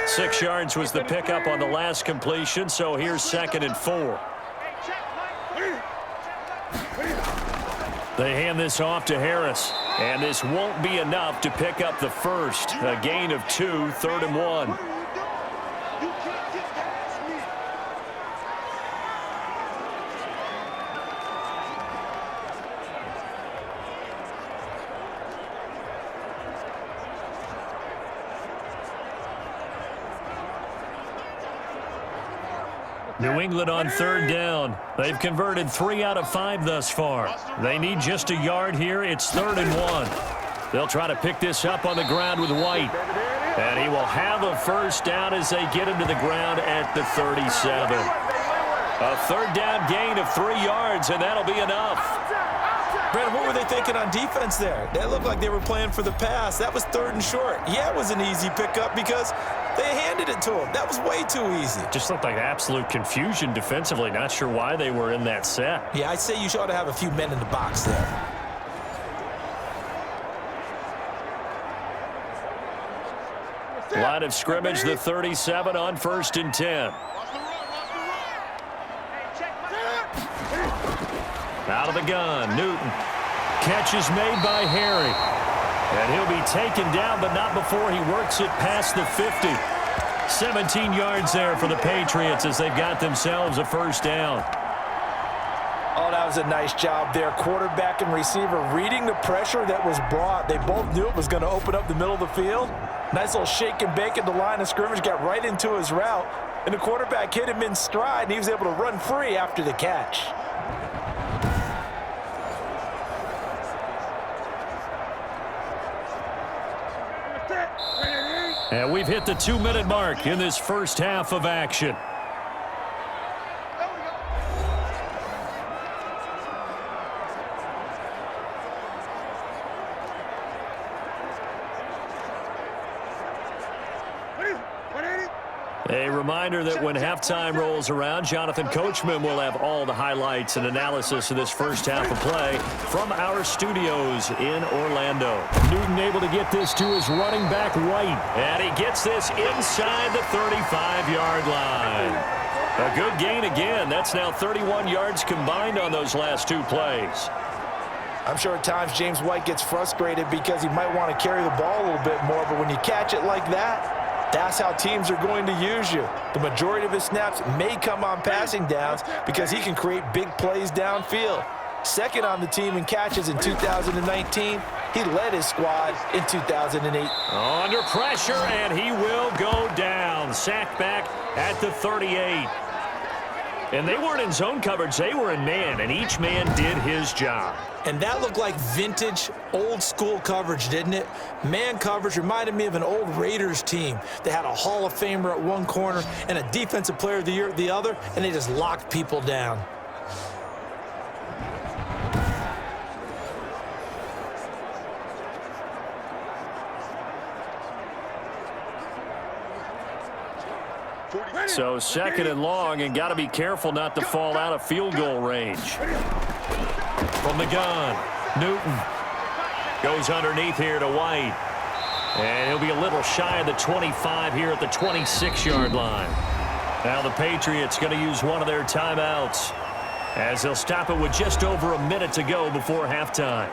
[SPEAKER 2] Six yards was the pickup on the last completion, so here's 2nd and 4. They hand this off to Harris, and this won't be enough to pick up the 1st. A gain of 2, 3rd and 1. New England on 3rd down. They've converted 3 out of 5 thus far. They need just a yard here. It's 3rd and 1. They'll try to pick this up on the ground with White. And he will have a 1st down as they get him to the ground at the 37. A 3rd down gain of 3 yards, and that'll be enough.
[SPEAKER 3] Brandon, what were they thinking on defense there? They looked like they were playing for the pass. That was 3rd and short. Yeah, it was an easy pickup because they handed it to him. That was way too easy.
[SPEAKER 2] Just looked like absolute confusion defensively. Not sure why they were in that set.
[SPEAKER 3] Yeah, I'd say you ought to have a few men in the box there.
[SPEAKER 2] Line of scrimmage, the 37 on 1st and 10. Out of the gun, Newton. Catch is made by Harry. And he'll be taken down, but not before he works it past the 50. 17 yards there for the Patriots as they've got themselves a 1st down.
[SPEAKER 3] Oh, that was a nice job there. Quarterback and receiver reading the pressure that was brought. They both knew it was going to open up the middle of the field. Nice little shake and bake at the line of scrimmage, got right into his route. And the quarterback hit him in stride, and he was able to run free after the catch.
[SPEAKER 2] And we've hit the 2-minute mark in this first half of action. A reminder that when halftime rolls around, Jonathan Coachman will have all the highlights and analysis of this first half of play from our studios in Orlando.
[SPEAKER 5] Newton able to get this to his running back White.
[SPEAKER 2] And he gets this inside the 35-yard line. A good gain again. That's now 31 yards combined on those last two plays.
[SPEAKER 3] I'm sure at times James White gets frustrated because he might want to carry the ball a little bit more, but when you catch it like that, that's how teams are going to use you. The majority of his snaps may come on passing downs because he can create big plays downfield. Second on the team in catches in 2019. He led his squad in 2008.
[SPEAKER 2] Under pressure, and he will go down. Sacked back at the 38. And they weren't in zone coverage. They were in man, and each man did his job.
[SPEAKER 3] And that looked like vintage, old-school coverage, didn't it? Man coverage reminded me of an old Raiders team. They had a Hall of Famer at one corner and a Defensive Player of the Year at the other, and they just locked people down.
[SPEAKER 2] So second and long, and got to be careful not to fall out of field goal range. From the gun, Newton goes underneath here to White. And he'll be a little shy of the 25 here at the 26-yard line. Now the Patriots going to use one of their timeouts as they'll stop it with just over a minute to go before halftime.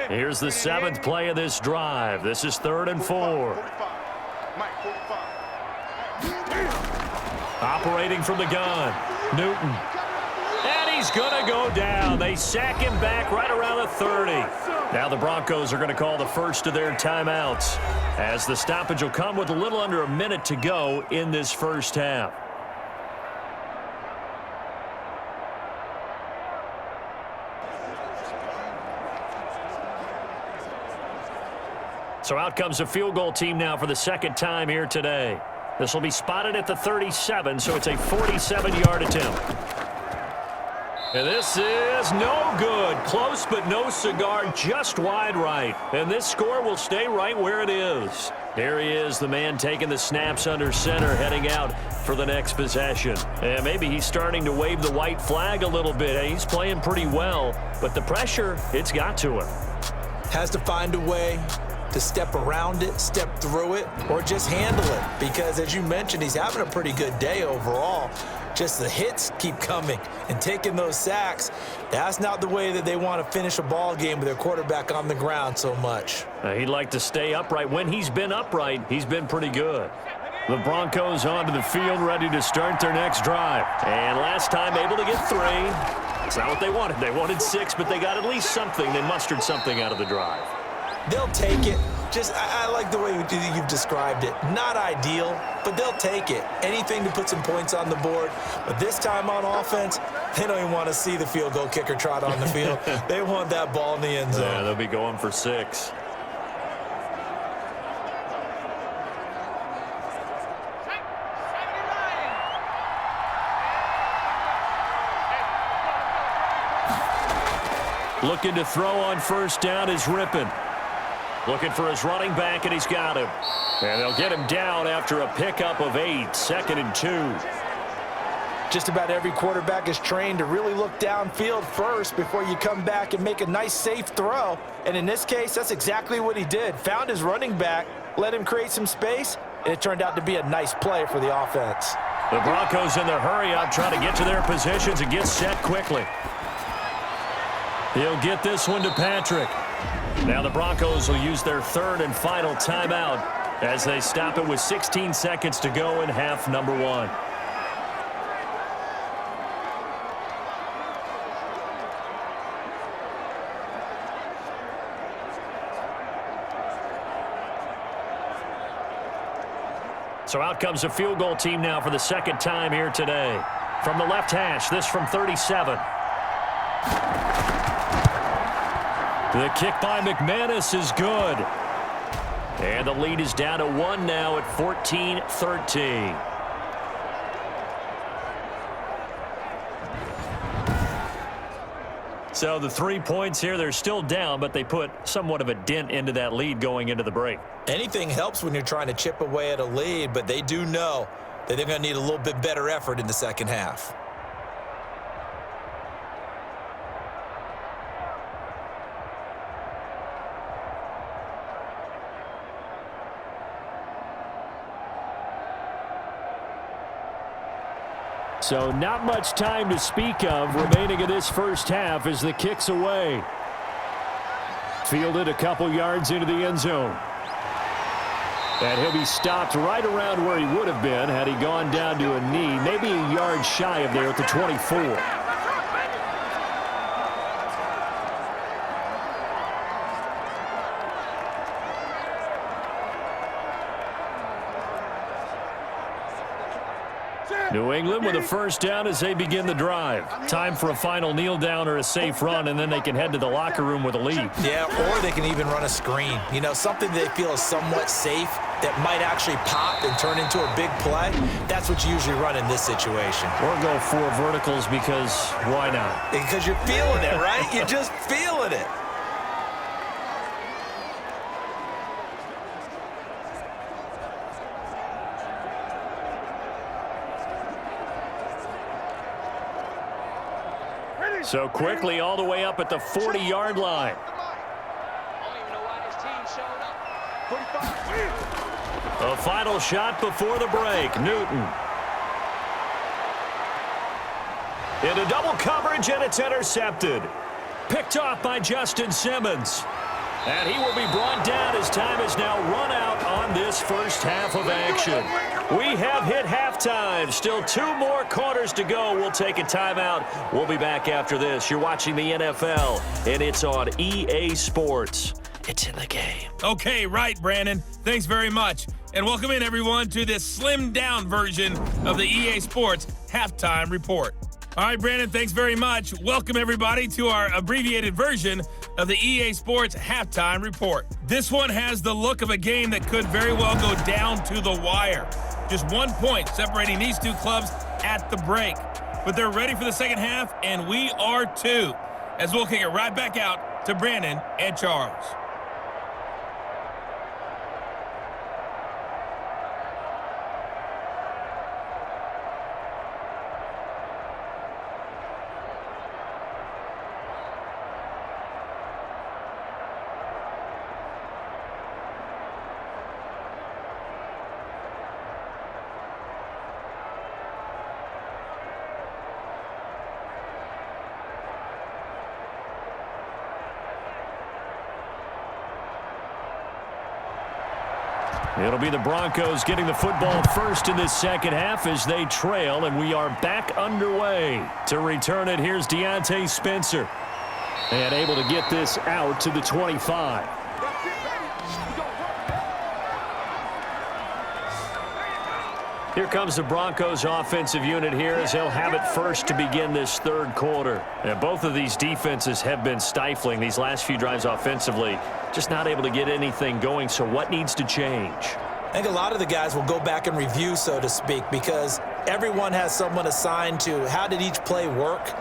[SPEAKER 2] Here's the seventh play of this drive. This is 3rd and 4. Operating from the gun, Newton. And he's going to go down. They sack him back right around the 30. Now the Broncos are going to call the first of their timeouts, as the stoppage will come with a little under a minute to go in this first half. So out comes a field goal team now for the second time here today. This will be spotted at the 37, so it's a 47-yard attempt. And this is no good. Close, but no cigar, just wide right. And this score will stay right where it is. Here he is, the man taking the snaps under center, heading out for the next possession. And maybe he's starting to wave the white flag a little bit. He's playing pretty well, but the pressure, it's got to him.
[SPEAKER 3] Has to find a way to step around it, step through it, or just handle it. Because as you mentioned, he's having a pretty good day overall. Just the hits keep coming and taking those sacks. That's not the way that they want to finish a ball game with their quarterback on the ground so much.
[SPEAKER 2] He'd like to stay upright. When he's been upright, he's been pretty good. The Broncos onto the field, ready to start their next drive. And last time able to get 3. That's not what they wanted. They wanted 6, but they got at least something. They mustered something out of the drive.
[SPEAKER 3] They'll take it. I like the way you've described it. Not ideal, but they'll take it. Anything to put some points on the board. But this time on offense, they don't even want to see the field goal kicker trot on the field. They want that ball in the end zone.
[SPEAKER 2] Yeah, they'll be going for 6. Looking to throw on first down is Rippon. Looking for his running back, and he's got him. And they'll get him down after a pickup of 8, 2nd and 2.
[SPEAKER 3] Just about every quarterback is trained to really look downfield first before you come back and make a nice, safe throw. And in this case, that's exactly what he did. Found his running back, let him create some space, and it turned out to be a nice play for the offense.
[SPEAKER 2] The Broncos in the hurry-up trying to get to their positions and get set quickly. He'll get this one to Patrick. Now the Broncos will use their 3rd and final timeout as they stop it with 16 seconds to go in half number 1. So out comes a field goal team now for the second time here today. From the left hash, this from 37. The kick by McManus is good. And the lead is down to 1 now at 14-13. So the 3 points here, they're still down, but they put somewhat of a dent into that lead going into the break.
[SPEAKER 3] Anything helps when you're trying to chip away at a lead, but they do know that they're going to need a little bit better effort in the second half.
[SPEAKER 5] So not much time to speak of remaining in this first half as the kick's away. Fielded a couple yards into the end zone. And he'll be stopped right around where he would have been had he gone down to a knee, maybe a yard shy of there at the 24. New England with a first down as they begin the drive. Time for a final kneel down or a safe run, and then they can head to the locker room with a lead.
[SPEAKER 3] Yeah, or they can even run a screen. You know, something they feel is somewhat safe that might actually pop and turn into a big play. That's what you usually run in this situation.
[SPEAKER 2] Or go 4 verticals because why not?
[SPEAKER 3] Because you're feeling it, right? You're just feeling it.
[SPEAKER 2] So quickly all the way up at the 40-yard line. A final shot before the break. Newton. Into double coverage, and it's intercepted. Picked off by Justin Simmons. And he will be brought down as time is now run out on this first half of action. We have hit halftime. Still 2 more quarters to go. We'll take a timeout. We'll be back after this. You're watching the NFL, and it's on EA Sports. It's in the game.
[SPEAKER 6] Okay, right, Brandon. Thanks very much. And welcome in, everyone, to this slimmed-down version of the EA Sports Halftime Report. All right, Brandon, thanks very much. Welcome, everybody, to our abbreviated version of the EA Sports Halftime Report. This one has the look of a game that could very well go down to the wire. Just 1 point separating these 2 clubs at the break. But they're ready for the second half, and we are too, as we'll kick it right back out to Brandon and Charles.
[SPEAKER 2] It'll be the Broncos getting the football first in this second half as they trail, and we are back underway. To return it, here's Deontay Spencer. And able to get this out to the 25. Here comes the Broncos offensive unit here as they'll have it first to begin this third quarter. And both of these defenses have been stifling these last few drives offensively. Just not able to get anything going, so what needs to change?
[SPEAKER 3] I think a lot of the guys will go back and review, so to speak, because everyone has someone assigned to how did each play work.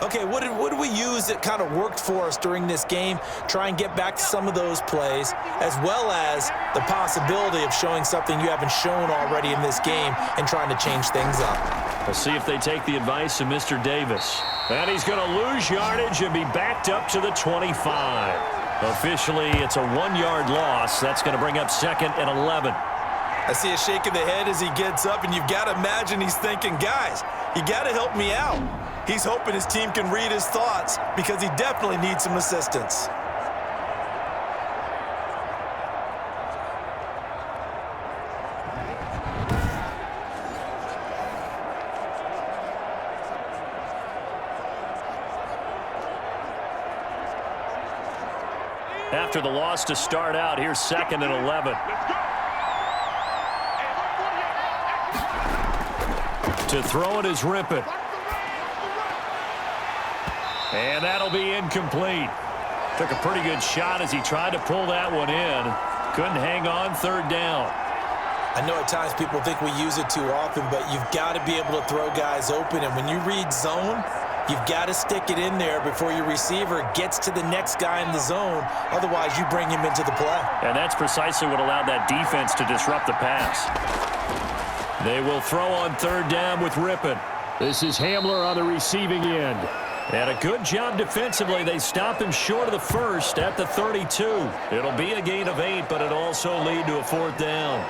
[SPEAKER 3] Okay, what did we use that kind of worked for us during this game? Try and get back to some of those plays, as well as the possibility of showing something you haven't shown already in this game and trying to change things up.
[SPEAKER 2] We'll see if they take the advice of Mr. Davis. And he's going to lose yardage and be backed up to the 25. Officially, it's a 1-yard loss. That's going to bring up 2nd and 11.
[SPEAKER 3] I see a shake of the head as he gets up, and you've got to imagine he's thinking, guys, you got to help me out. He's hoping his team can read his thoughts because he definitely needs some assistance.
[SPEAKER 2] After the loss to start out, here's 2nd and 11. To throw it is Rippon. And that'll be incomplete. Took a pretty good shot as he tried to pull that one in. Couldn't hang on, 3rd down.
[SPEAKER 3] I know at times people think we use it too often, but you've got to be able to throw guys open. And when you read zone, You've got to stick it in there before your receiver gets to the next guy in the zone. Otherwise, you bring him into the play.
[SPEAKER 2] And that's precisely what allowed that defense to disrupt the pass. They will throw on third down with Rippon.
[SPEAKER 5] This is Hamler on the receiving end.
[SPEAKER 2] And a good job defensively. They stop him short of the first at the 32. It'll be a gain of 8, but it'll also lead to a fourth down.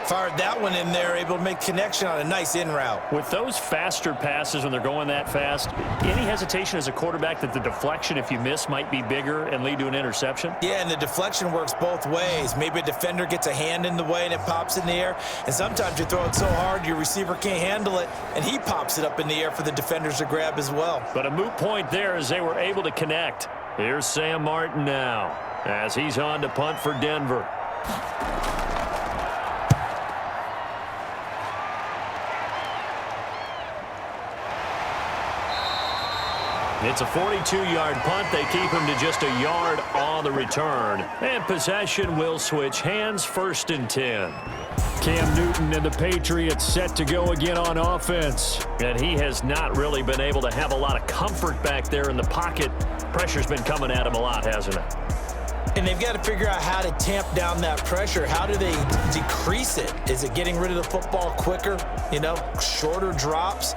[SPEAKER 3] Fired that one in there, able to make connection on a nice in route.
[SPEAKER 2] With those faster passes when they're going that fast, any hesitation as a quarterback that the deflection, if you miss, might be bigger and lead to an interception?
[SPEAKER 3] Yeah, and the deflection works both ways. Maybe a defender gets a hand in the way and it pops in the air. And sometimes you throw it so hard your receiver can't handle it, and he pops it up in the air for the defenders to grab as well.
[SPEAKER 2] But a moot point there as they were able to connect. Here's Sam Martin now as he's on to punt for Denver. It's a 42-yard punt. They keep him to just a yard on the return. And possession will switch hands, 1st and 10.
[SPEAKER 5] Cam Newton and the Patriots set to go again on offense.
[SPEAKER 2] And he has not really been able to have a lot of comfort back there in the pocket. Pressure's been coming at him a lot, hasn't it?
[SPEAKER 3] And they've got to figure out how to tamp down that pressure. How do they decrease it? Is it getting rid of the football quicker? Shorter drops?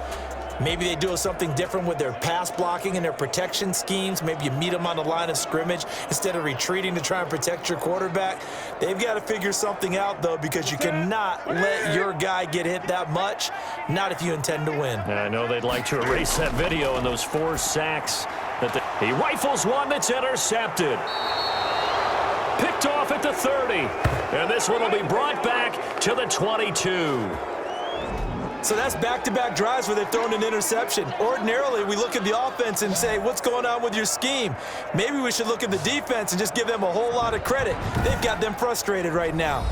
[SPEAKER 3] Maybe they do something different with their pass blocking and their protection schemes. Maybe you meet them on the line of scrimmage instead of retreating to try and protect your quarterback. They've got to figure something out, though, because you cannot let your guy get hit that much, not if you intend to win.
[SPEAKER 2] I know they'd like to erase that video and those 4 sacks. He rifles one that's intercepted. Picked off at the 30. And this one will be brought back to the 22.
[SPEAKER 3] So that's back-to-back drives where they've thrown an interception. Ordinarily, we look at the offense and say, what's going on with your scheme? Maybe we should look at the defense and just give them a whole lot of credit. They've got them frustrated right now.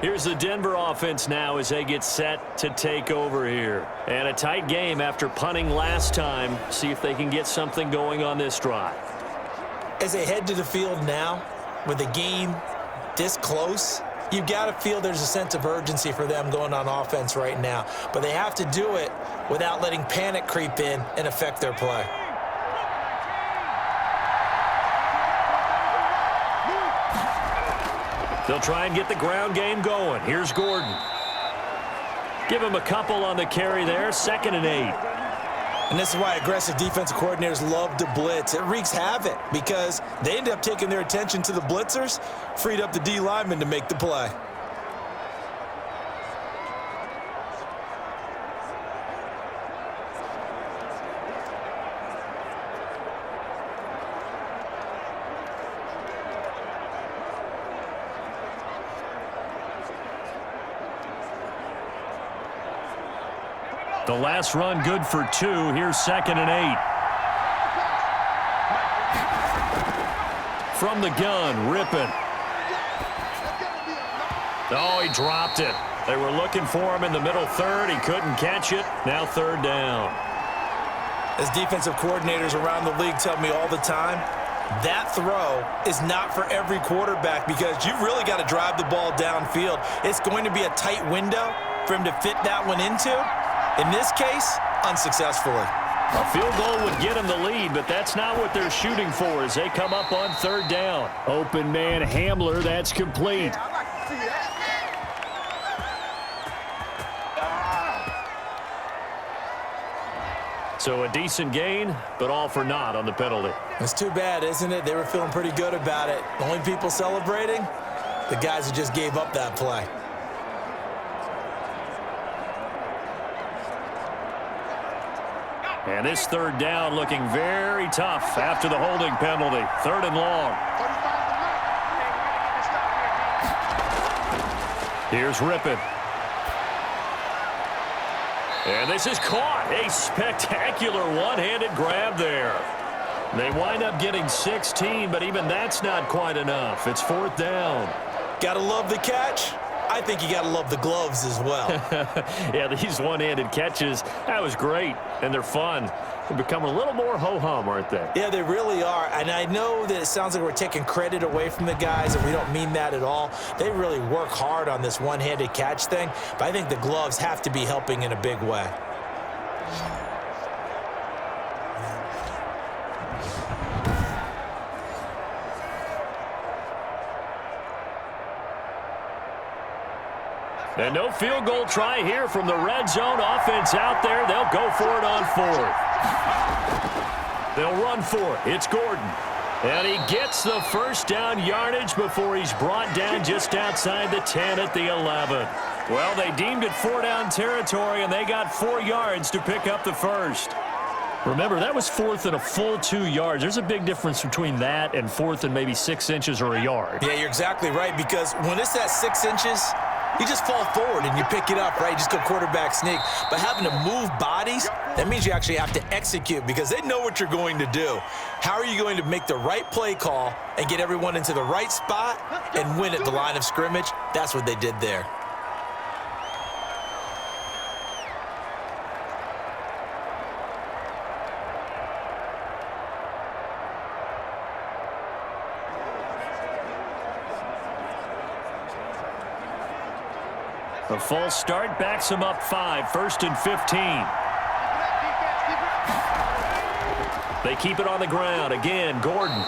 [SPEAKER 2] Here's the Denver offense now as they get set to take over here. And a tight game after punting last time. See if they can get something going on this drive.
[SPEAKER 3] As they head to the field now, with the game this close, you've got to feel there's a sense of urgency for them going on offense right now. But they have to do it without letting panic creep in and affect their play.
[SPEAKER 2] They'll try and get the ground game going. Here's Gordon. Give him a couple on the carry there. 2nd and 8.
[SPEAKER 3] And this is why aggressive defensive coordinators love to blitz. It wreaks havoc because they end up taking their attention to the blitzers, freed up the D lineman to make the play.
[SPEAKER 2] The last run good for 2. Here's 2nd and 8. From the gun, Rippon. Oh, he dropped it. They were looking for him in the middle third. He couldn't catch it. Now 3rd down.
[SPEAKER 3] As defensive coordinators around the league tell me all the time, that throw is not for every quarterback because you've really got to drive the ball downfield. It's going to be a tight window for him to fit that one into. In this case, unsuccessfully.
[SPEAKER 2] A field goal would get him the lead, but that's not what they're shooting for as they come up on 3rd down.
[SPEAKER 5] Open man Hamler, that's complete.
[SPEAKER 2] So a decent gain, but all for naught on the penalty.
[SPEAKER 3] It's too bad, isn't it? They were feeling pretty good about it. The only people celebrating, the guys who just gave up that play.
[SPEAKER 2] And this 3rd down looking very tough after the holding penalty. 3rd and long. Here's Rippon. And this is caught. A spectacular one-handed grab there. They wind up getting 16, but even that's not quite enough. It's 4th down.
[SPEAKER 3] Gotta love the catch. I think you got to love the gloves as well.
[SPEAKER 2] Yeah, these one-handed catches, that was great, and they're fun. They're becoming a little more ho-hum, aren't they?
[SPEAKER 3] Yeah, they really are. And I know that it sounds like we're taking credit away from the guys, and we don't mean that at all. They really work hard on this one-handed catch thing, but I think the gloves have to be helping in a big way.
[SPEAKER 2] And no field goal try here from the red zone. Offense out there. They'll go for it on 4th. They'll run for it. It's Gordon. And he gets the first down yardage before he's brought down just outside the 10 at the 11. Well, they deemed it 4-down territory, and they got 4 yards to pick up the first. Remember, that was 4th and a full 2 yards. There's a big difference between that and 4th and maybe 6 inches or a yard.
[SPEAKER 3] Yeah, you're exactly right, because when it's at 6 inches, you just fall forward and you pick it up, right? You just go quarterback sneak. But having to move bodies, that means you actually have to execute because they know what you're going to do. How are you going to make the right play call and get everyone into the right spot and win at the line of scrimmage? That's what they did there.
[SPEAKER 2] The false start backs him up 5, 1st and 15. They keep it on the ground. Again, Gordon.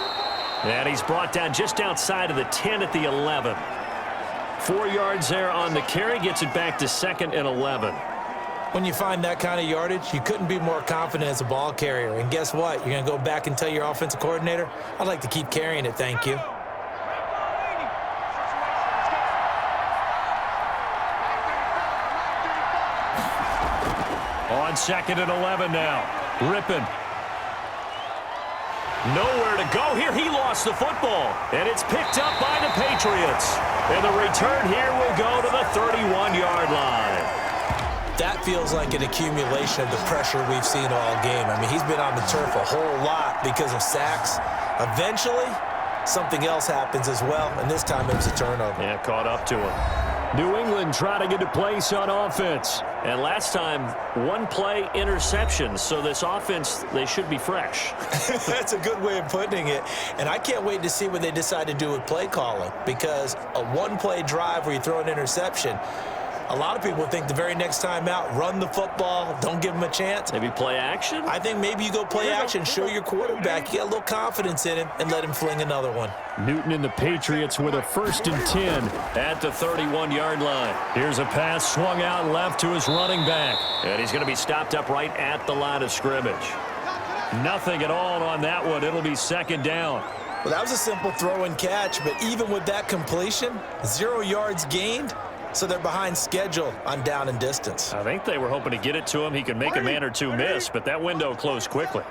[SPEAKER 2] And he's brought down just outside of the 10 at the 11. 4 yards there on the carry. Gets it back to 2nd and 11.
[SPEAKER 3] When you find that kind of yardage, you couldn't be more confident as a ball carrier. And guess what? You're going to go back and tell your offensive coordinator, I'd like to keep carrying it, thank you.
[SPEAKER 2] On 2nd and 11 now. Rippon. Nowhere to go here. He lost the football. And it's picked up by the Patriots. And the return here will go to the 31-yard line.
[SPEAKER 3] That feels like an accumulation of the pressure we've seen all game. I mean, he's been on the turf a whole lot because of sacks. Eventually, something else happens as well, and this time it was a turnover.
[SPEAKER 2] Yeah, caught up to him. New England trying to get a place on offense. And last time, 1 play interception. So this offense, they should be fresh.
[SPEAKER 3] That's a good way of putting it. And I can't wait to see what they decide to do with play calling, because a 1-play drive where you throw an interception, a lot of people think the very next time out, run the football, don't give them a chance.
[SPEAKER 2] Maybe play action?
[SPEAKER 3] I think maybe you go play action, show your quarterback, you got a little confidence in him, and let him fling another one.
[SPEAKER 2] Newton and the Patriots with a 1st and 10 at the 31-yard line. Here's a pass swung out left to his running back. And he's going to be stopped up right at the line of scrimmage. Nothing at all on that one. It'll be 2nd down.
[SPEAKER 3] Well, that was a simple throw and catch, but even with that completion, 0 yards gained. So they're behind schedule on down and distance.
[SPEAKER 2] I think they were hoping to get it to him. He could make a man or two miss, but that window closed quickly.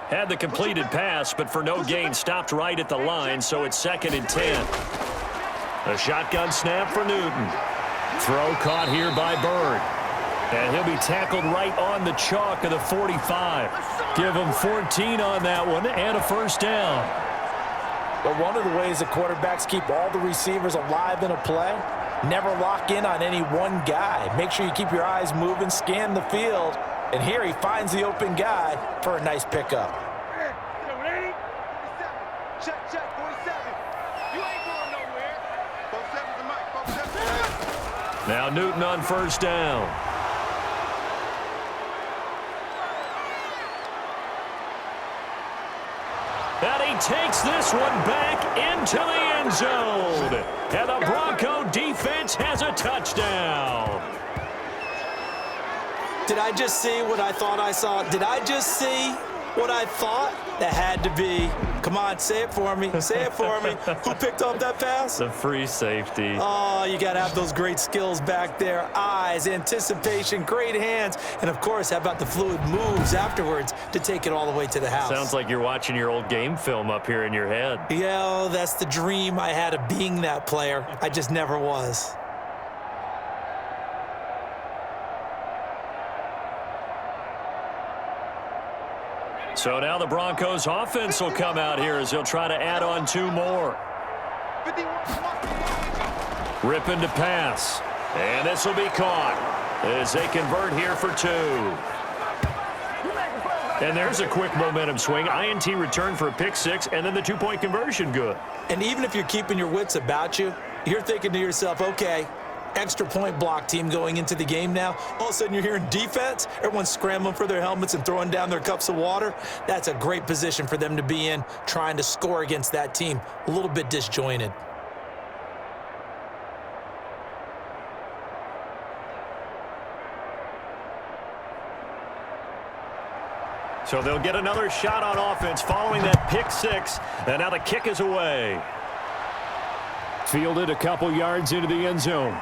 [SPEAKER 2] Had the completed pass, but for no gain, stopped right at the line, so it's 2nd and 10. A shotgun snap for Newton. Throw caught here by Bird. And he'll be tackled right on the chalk of the 45. Give him 14 on that one and a 1st down.
[SPEAKER 3] But one of the ways the quarterbacks keep all the receivers alive in a play, never lock in on any one guy. Make sure you keep your eyes moving, scan the field. And here he finds the open guy for a nice pickup.
[SPEAKER 4] Check, 47. You ain't going nowhere. 47's the mic. 47.
[SPEAKER 2] Now Newton on 1st down. And he takes this one back into the end zone. And the Bronco defense has a touchdown.
[SPEAKER 3] Did I just see what I thought I saw? Did I just see what I thought? That had to be. Come on, say it for me. Say it for me. Who picked up that pass?
[SPEAKER 2] The free safety.
[SPEAKER 3] Oh, you got to have those great skills back there. Eyes, anticipation, great hands. And, of course, how about the fluid moves afterwards to take it all the way to the house?
[SPEAKER 2] Sounds like you're watching your old game film up here in your head.
[SPEAKER 3] Yeah, that's the dream I had of being that player. I just never was.
[SPEAKER 2] So now the Broncos offense will come out here as they'll try to add on 2 more. Rippon to pass. And this will be caught as they convert here for 2. And there's a quick momentum swing. INT return for a pick 6, and then the 2-point conversion good.
[SPEAKER 3] And even if you're keeping your wits about you, you're thinking to yourself, okay, extra point block team going into the game now. All of a sudden you're hearing defense. Everyone's scrambling for their helmets and throwing down their cups of water. That's a great position for them to be in, trying to score against that team. A little bit disjointed.
[SPEAKER 2] So they'll get another shot on offense following that pick six. And now the kick is away.
[SPEAKER 5] Fielded a couple yards into the end zone.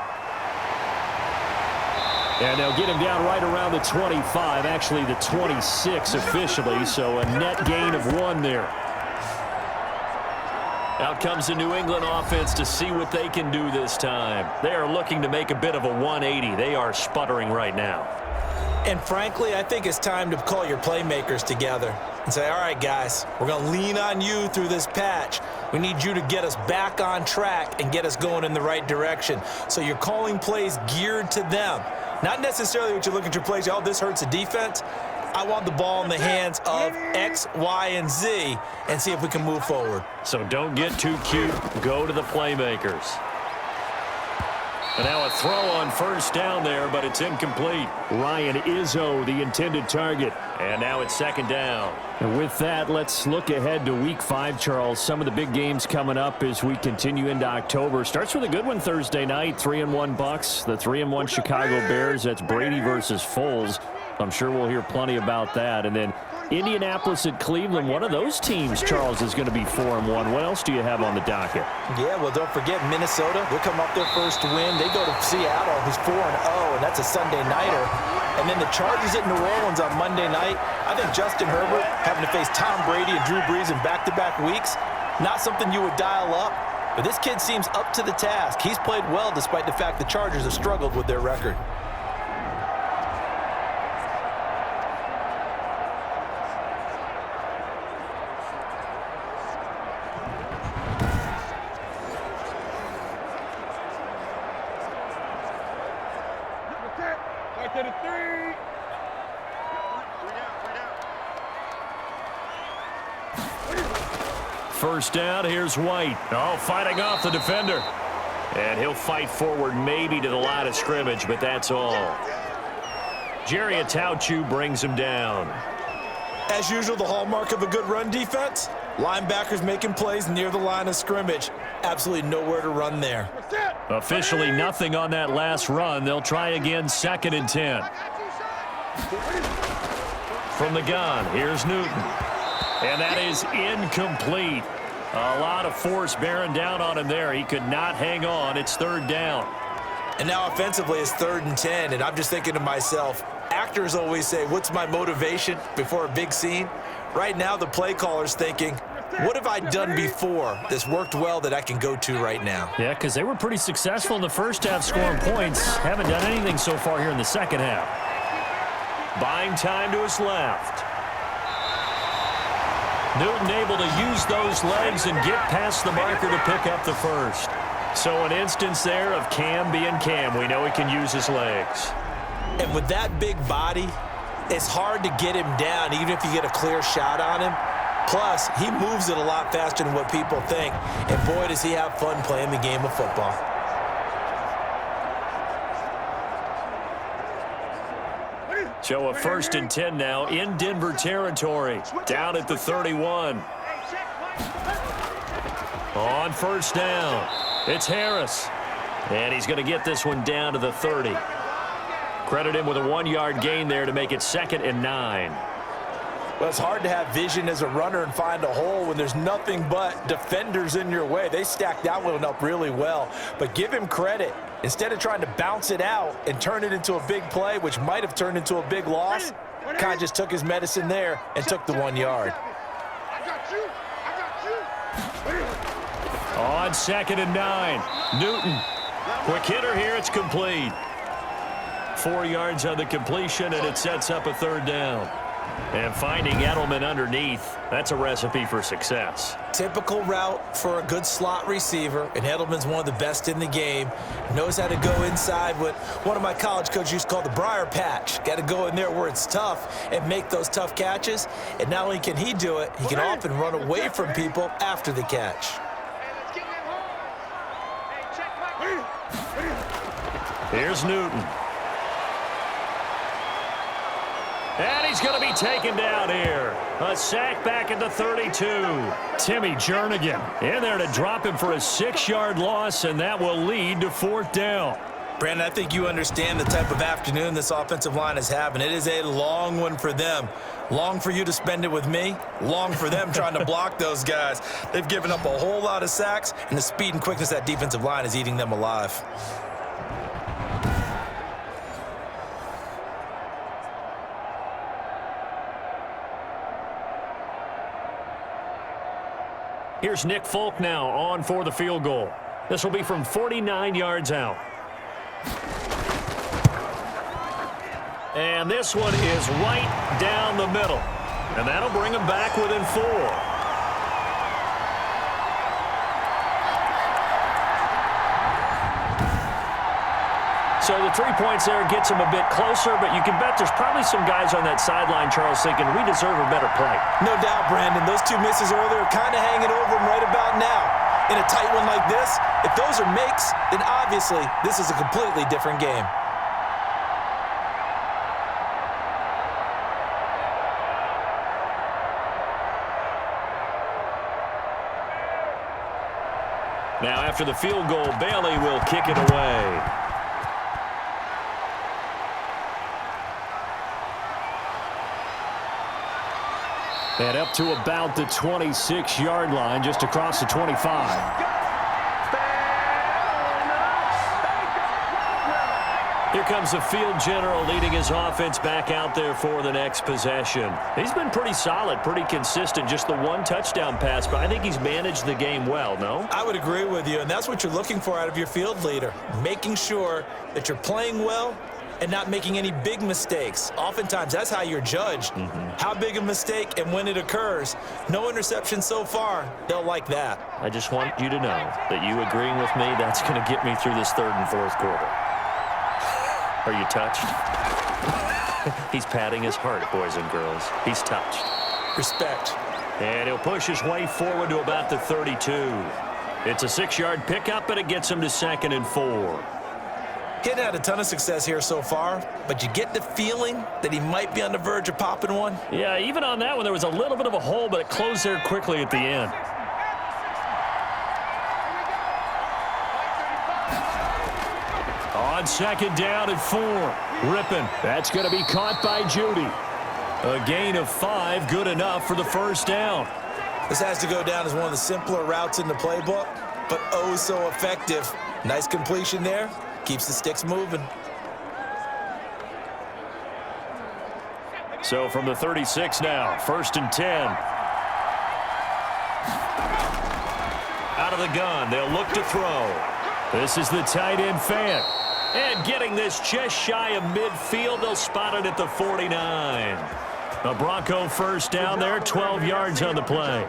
[SPEAKER 5] And they'll get him down right around the 25, actually the 26 officially, so a net gain of 1 there. Out comes the New England offense to see what they can do this time. They are looking to make a bit of a 180. They are sputtering right now.
[SPEAKER 3] And frankly, I think it's time to call your playmakers together and say, all right, guys, we're going to lean on you through this patch. We need you to get us back on track and get us going in the right direction. So you're calling plays geared to them. Not necessarily what you look at your plays, oh, this hurts the defense. I want the ball in the hands of X, Y, and Z and see if we can move forward.
[SPEAKER 2] So don't get too cute. Go to the playmakers. And now a throw on first down there, but it's incomplete.
[SPEAKER 5] Ryan Izzo, the intended target.
[SPEAKER 2] And now it's second down.
[SPEAKER 5] And with that, let's look ahead to Week 5, Charles. Some of the big games coming up as we continue into October. Starts with a good one Thursday night, 3-1 Bucks, the 3-1 Chicago Bears. That's Brady versus Foles. I'm sure we'll hear plenty about that. And then Indianapolis at Cleveland. One of those teams, Charles, is going to be 4-1. What else do you have on the docket?
[SPEAKER 3] Yeah, well, don't forget Minnesota. They'll come up their first win. They go to Seattle, who's 4-0, and that's a Sunday nighter. And then the Chargers at New Orleans on Monday night. I think Justin Herbert having to face Tom Brady and Drew Brees in back-to-back weeks, not something you would dial up. But this kid seems up to the task. He's played well despite the fact the Chargers have struggled with their record.
[SPEAKER 2] First down, here's White. Oh, fighting off the defender. And he'll fight forward maybe to the line of scrimmage, but that's all. Jerry Atauchu brings him down.
[SPEAKER 3] As usual, the hallmark of a good run defense, linebackers making plays near the line of scrimmage. Absolutely nowhere to run there.
[SPEAKER 2] Officially nothing on that last run. They'll try again, 2nd and 10. From the gun, here's Newton. And that is incomplete. A lot of force bearing down on him there. He could not hang on. It's 3rd down.
[SPEAKER 3] And now offensively it's 3rd and 10. And I'm just thinking to myself, actors always say, what's my motivation before a big scene? Right now the play caller's thinking, what have I done before that's worked well that I can go to right now?
[SPEAKER 2] Yeah, because they were pretty successful in the first half scoring points. Haven't done anything so far here in the second half. Buying time to his left. Newton able to use those legs and get past the marker to pick up the first. So an instance there of Cam being Cam. We know he can use his legs.
[SPEAKER 3] And with that big body, it's hard to get him down, even if you get a clear shot on him. Plus, he moves it a lot faster than what people think. And boy, does he have fun playing the game of football.
[SPEAKER 2] So a 1st and 10 now in Denver territory. Down at the 31. On first down, it's Harris. And he's going to get this one down to the 30. Credit him with a 1-yard gain there to make it 2nd and 9.
[SPEAKER 3] Well, it's hard to have vision as a runner and find a hole when there's nothing but defenders in your way. They stacked that one up really well. But give him credit. Instead of trying to bounce it out and turn it into a big play, which might have turned into a big loss, kind of just took his medicine there and took the 1 yard.
[SPEAKER 2] On 2nd and 9, Newton. Quick hitter here, it's complete. 4 yards on the completion, and it sets up a 3rd down. And finding Edelman underneath, that's a recipe for success.
[SPEAKER 3] Typical route for a good slot receiver, and Edelman's one of the best in the game. Knows how to go inside what one of my college coaches used to call the briar patch. Got to go in there where it's tough and make those tough catches. And not only can he do it, he can often run away from people after the catch.
[SPEAKER 2] Here's Newton. And he's going to be taken down here. A sack back at the 32. Timmy Jernigan in there to drop him for a 6-yard loss, and that will lead to 4th down.
[SPEAKER 3] Brandon, I think you understand the type of afternoon this offensive line is having. It is a long one for them. Long for you to spend it with me. Long for them trying to block those guys. They've given up a whole lot of sacks, and the speed and quickness of that defensive line is eating them alive.
[SPEAKER 5] Here's Nick Folk now on for the field goal. This will be from 49 yards out. And this one is right down the middle. And that'll bring them back within 4. So the 3 points there gets them a bit closer, but you can bet there's probably some guys on that sideline, Charles, thinking we deserve a better play.
[SPEAKER 3] No doubt, Brandon. Those 2 misses earlier are kind of hanging over them right about now. In a tight one like this, if those are makes, then obviously this is a completely different game.
[SPEAKER 5] Now after the field goal, Bailey will kick it away. And up to about the 26-yard line, just across the 25. Here comes the field general leading his offense back out there for the next possession. He's been pretty solid, pretty consistent, just the 1 touchdown pass, but I think he's managed the game well, no?
[SPEAKER 3] I would agree with you, and that's what you're looking for out of your field leader, making sure that you're playing well and not making any big mistakes. Oftentimes, that's how you're judged. How big a mistake and when it occurs. No interception so far. They'll like that.
[SPEAKER 5] I just want you to know that you agreeing with me, that's going to get me through this 3rd and 4th quarter. Are you touched? He's patting his heart, boys and girls. He's touched.
[SPEAKER 3] Respect.
[SPEAKER 5] And he'll push his way forward to about the 32. It's a 6-yard pickup, but it gets him to 2nd and 4.
[SPEAKER 3] He hadn't had a ton of success here so far, but you get the feeling that he might be on the verge of popping one.
[SPEAKER 5] Yeah, even on that one, there was a little bit of a hole, but it closed there quickly at the end. On 2nd down and 4. Rippin. That's going to be caught by Judy. A gain of 5, good enough for the 1st down.
[SPEAKER 3] This has to go down as one of the simpler routes in the playbook, but oh so effective. Nice completion there. Keeps the sticks moving.
[SPEAKER 5] So from the 36 now, 1st and 10. Out of the gun, they'll look to throw. This is the tight end Fant. And getting this just shy of midfield, they'll spot it at the 49. A Bronco 1st down there, 12 yards on the play.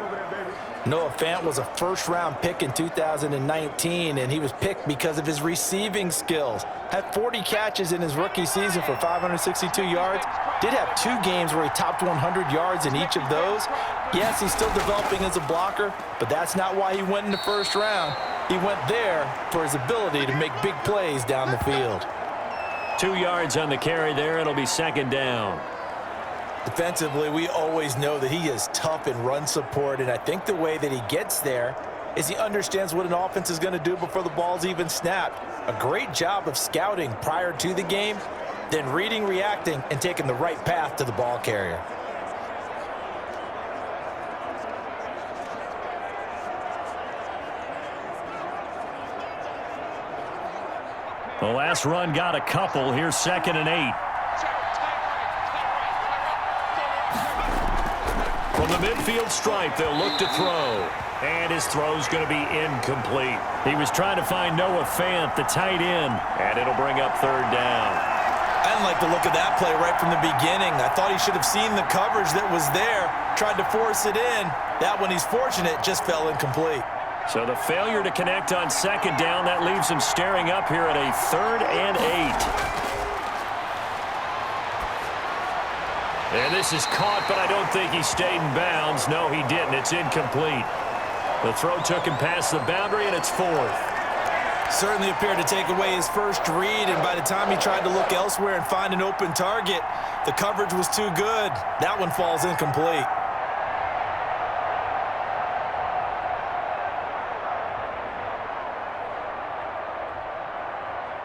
[SPEAKER 3] Noah Fant was a first-round pick in 2019, and he was picked because of his receiving skills. Had 40 catches in his rookie season for 562 yards. Did have 2 games where he topped 100 yards in each of those. Yes, he's still developing as a blocker, but that's not why he went in the 1st round. He went there for his ability to make big plays down the field.
[SPEAKER 5] 2 yards on the carry there. It'll be 2nd down.
[SPEAKER 3] Defensively, we always know that he is tough in run support, and I think the way that he gets there is he understands what an offense is going to do before the ball's even snapped. A great job of scouting prior to the game, then reading, reacting, and taking the right path to the ball carrier.
[SPEAKER 5] The last run got a couple. Here's 2nd and 8. From the midfield stripe, they'll look to throw. And his throw's going to be incomplete. He was trying to find Noah Fant, the tight end, and it'll bring up 3rd down.
[SPEAKER 3] I didn't like the look of that play right from the beginning. I thought he should have seen the coverage that was there, tried to force it in. That one, he's fortunate, just fell incomplete.
[SPEAKER 5] So the failure to connect on 2nd down, that leaves him staring up here at a 3rd and 8. And this is caught, but I don't think he stayed in bounds. No, he didn't. It's incomplete. The throw took him past the boundary, and it's 4th.
[SPEAKER 3] Certainly appeared to take away his first read, and by the time he tried to look elsewhere and find an open target, the coverage was too good. That one falls incomplete.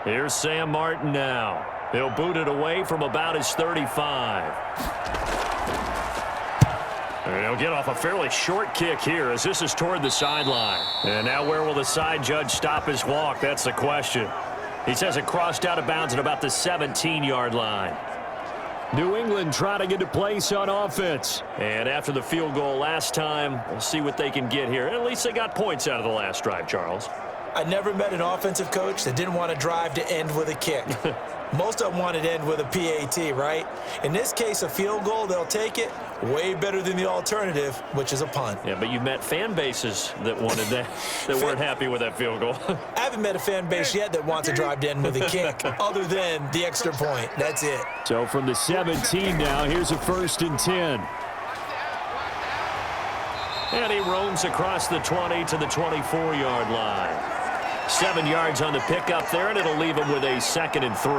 [SPEAKER 2] Here's Sam Martin now. He'll boot it away from about his 35. And he'll get off a fairly short kick here as this is toward the sideline. And now where will the side judge stop his walk? That's the question. He says it crossed out of bounds at about the 17-yard line.
[SPEAKER 5] New England trying to get a place on offense.
[SPEAKER 2] And after the field goal last time, we'll see what they can get here. At least they got points out of the last drive, Charles.
[SPEAKER 3] I never met an offensive coach that didn't want to drive to end with a kick. Most of them wanted to end with a PAT, right? In this case, a field goal, they'll take it. Way better than the alternative, which is a punt.
[SPEAKER 2] Yeah, but you've met fan bases that wanted that, that weren't happy with that field goal.
[SPEAKER 3] I haven't met a fan base yet that wants to drive to end with a kick, other than the extra point. That's it.
[SPEAKER 5] So from the 17 now, here's a 1st and 10.
[SPEAKER 2] And he roams across the 20 to the 24-yard line. 7 yards on the pickup there, and it'll leave him with a 2nd and 3.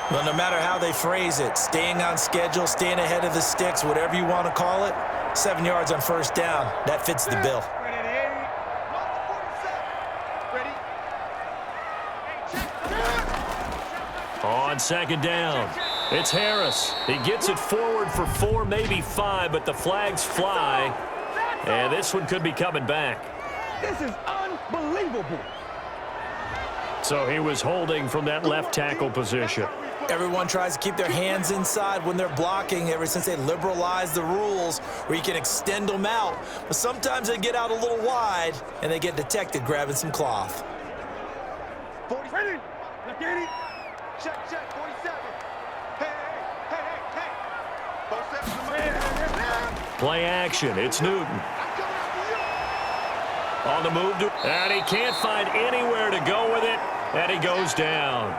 [SPEAKER 3] Well, no matter how they phrase it, staying on schedule, staying ahead of the sticks, whatever you want to call it, 7 yards on 1st down, that fits the bill.
[SPEAKER 2] On 2nd down, it's Harris. He gets it forward for 4, maybe 5, but the flags fly, and this one could be coming back.
[SPEAKER 4] This is unbelievable.
[SPEAKER 2] So he was holding from that left tackle position.
[SPEAKER 3] Everyone tries to keep their hands inside when they're blocking ever since they liberalized the rules where you can extend them out. But sometimes they get out a little wide, and they get detected grabbing some cloth.
[SPEAKER 4] 40. Ready. Look at it. Check, 47. Hey. 47.
[SPEAKER 2] Play action. It's Newton. On the move, and he can't find anywhere to go with it, and he goes down.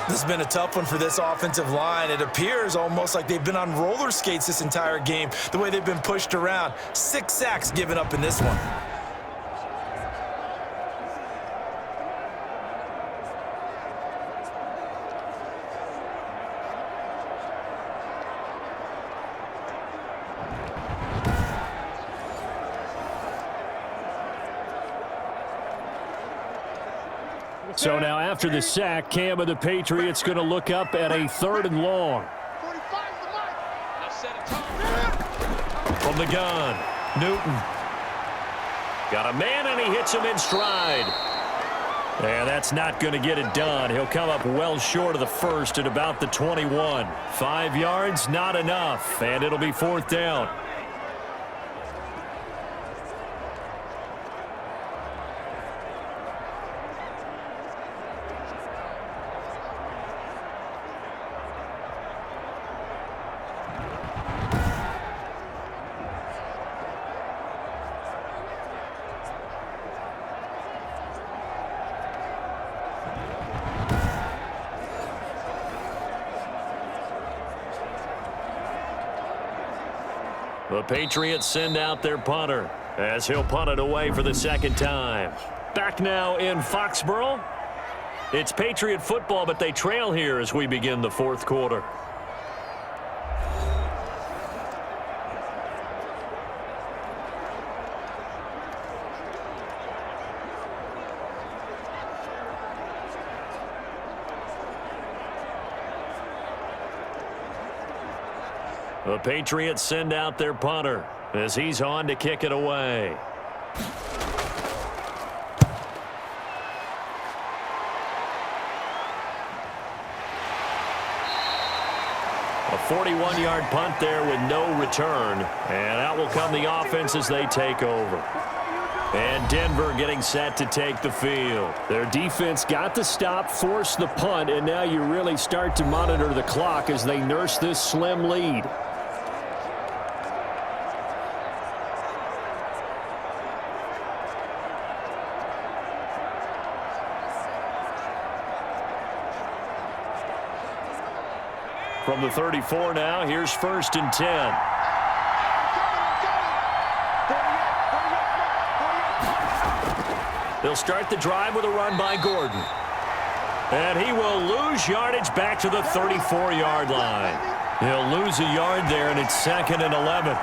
[SPEAKER 3] This has been a tough one for this offensive line. It appears almost like they've been on roller skates this entire game, the way they've been pushed around. 6 sacks given up in this one.
[SPEAKER 5] So now after the sack, Cam of the Patriots going to look up at a 3rd and long.
[SPEAKER 2] From the gun, Newton. Got a man, and he hits him in stride. And that's not going to get it done. He'll come up well short of the 1st at about the 21. 5 yards, not enough, and it'll be 4th down. The Patriots send out their punter as he'll punt it away for the 2nd time. Back now in Foxborough. It's Patriot football, but they trail here as we begin the 4th quarter. The Patriots send out their punter as he's on to kick it away. A 41-yard punt there with no return. And out will come the offense as they take over. And Denver getting set to take the field.
[SPEAKER 5] Their defense got the stop, forced the punt, and now you really start to monitor the clock as they nurse this slim lead.
[SPEAKER 2] From the 34 now, here's 1st and 10. They'll start the drive with a run by Gordon. And he will lose yardage back to the 34-yard line. He'll lose a yard there, and it's 2nd and 11.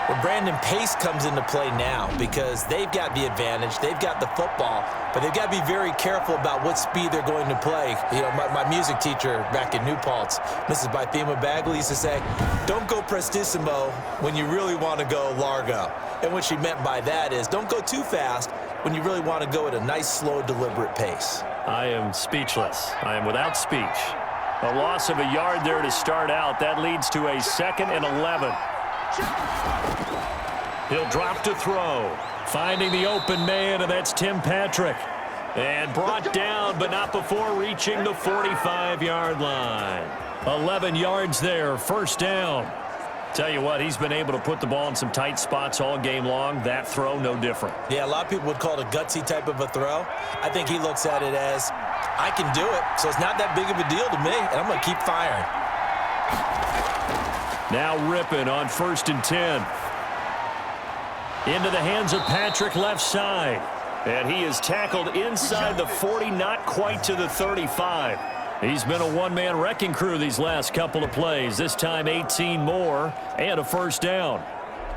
[SPEAKER 3] Well, Brandon, pace comes into play now because they've got the advantage. They've got the football, but they've got to be very careful about what speed they're going to play. You know, my music teacher back in New Paltz, Mrs. Bythema Bagley, used to say, don't go prestissimo when you really want to go largo. And what she meant by that is don't go too fast when you really want to go at a nice, slow, deliberate pace.
[SPEAKER 2] I am speechless. I am without speech. A loss of a yard there to start out. That leads to a 2nd and 11. He'll drop to throw. Finding the open man, and that's Tim Patrick. And brought down, but not before reaching the 45-yard line. 11 yards there, first down. Tell you what, he's been able to put the ball in some tight spots all game long. That throw, no different.
[SPEAKER 3] Yeah, a lot of people would call it a gutsy type of a throw. I think he looks at it as, I can do it, so it's not that big of a deal to me, and I'm going to keep firing.
[SPEAKER 2] Now Rippon on 1st and 10. Into the hands of Patrick left side. And he is tackled inside the 40, not quite to the 35. He's been a one-man wrecking crew these last couple of plays. This time 18 more and a first down.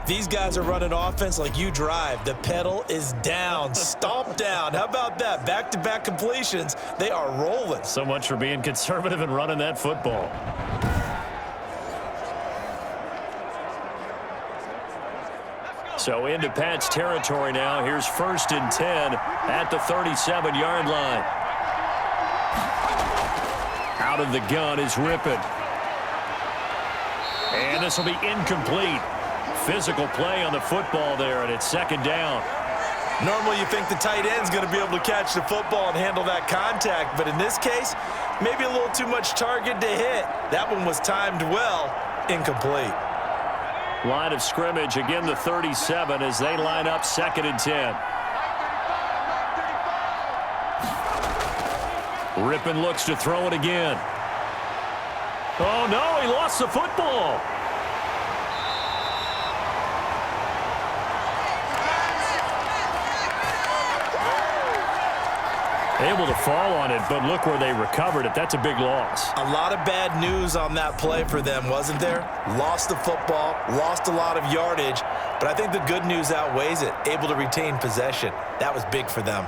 [SPEAKER 3] These guys are running offense like you drive. The pedal is down, stomp down. How about that? Back-to-back completions. They are rolling.
[SPEAKER 2] So much for being conservative and running that football. So into Pat's territory now. Here's 1st and 10 at the 37-yard line. Out of the gun is Rippon. And this will be incomplete. Physical play on the football there, and it's 2nd down.
[SPEAKER 3] Normally you think the tight end's going to be able to catch the football and handle that contact, but in this case, maybe a little too much target to hit. That one was timed well, incomplete.
[SPEAKER 2] Line of scrimmage, again the 37 as they line up 2nd and 10. Rippon looks to throw it again. Oh, no, he lost the football. Able to fall on it, but look where they recovered it. That's a big loss.
[SPEAKER 3] A lot of bad news on that play for them, wasn't there? Lost the football, lost a lot of yardage, but I think the good news outweighs it. Able to retain possession. That was big for them.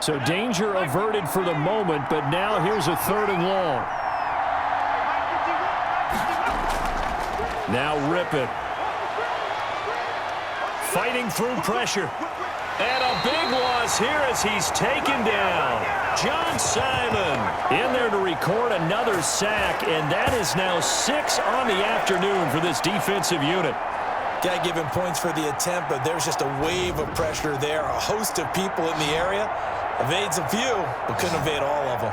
[SPEAKER 2] So danger averted for the moment, but now here's a 3rd and long. Now Rippon. Fighting through pressure. And a big loss here as he's taken down. John Simon in there to record another sack, and that is now 6 on the afternoon for this defensive unit.
[SPEAKER 3] Got to give him points for the attempt, but there's just a wave of pressure there. A host of people in the area. Evades a few, but couldn't evade all of them.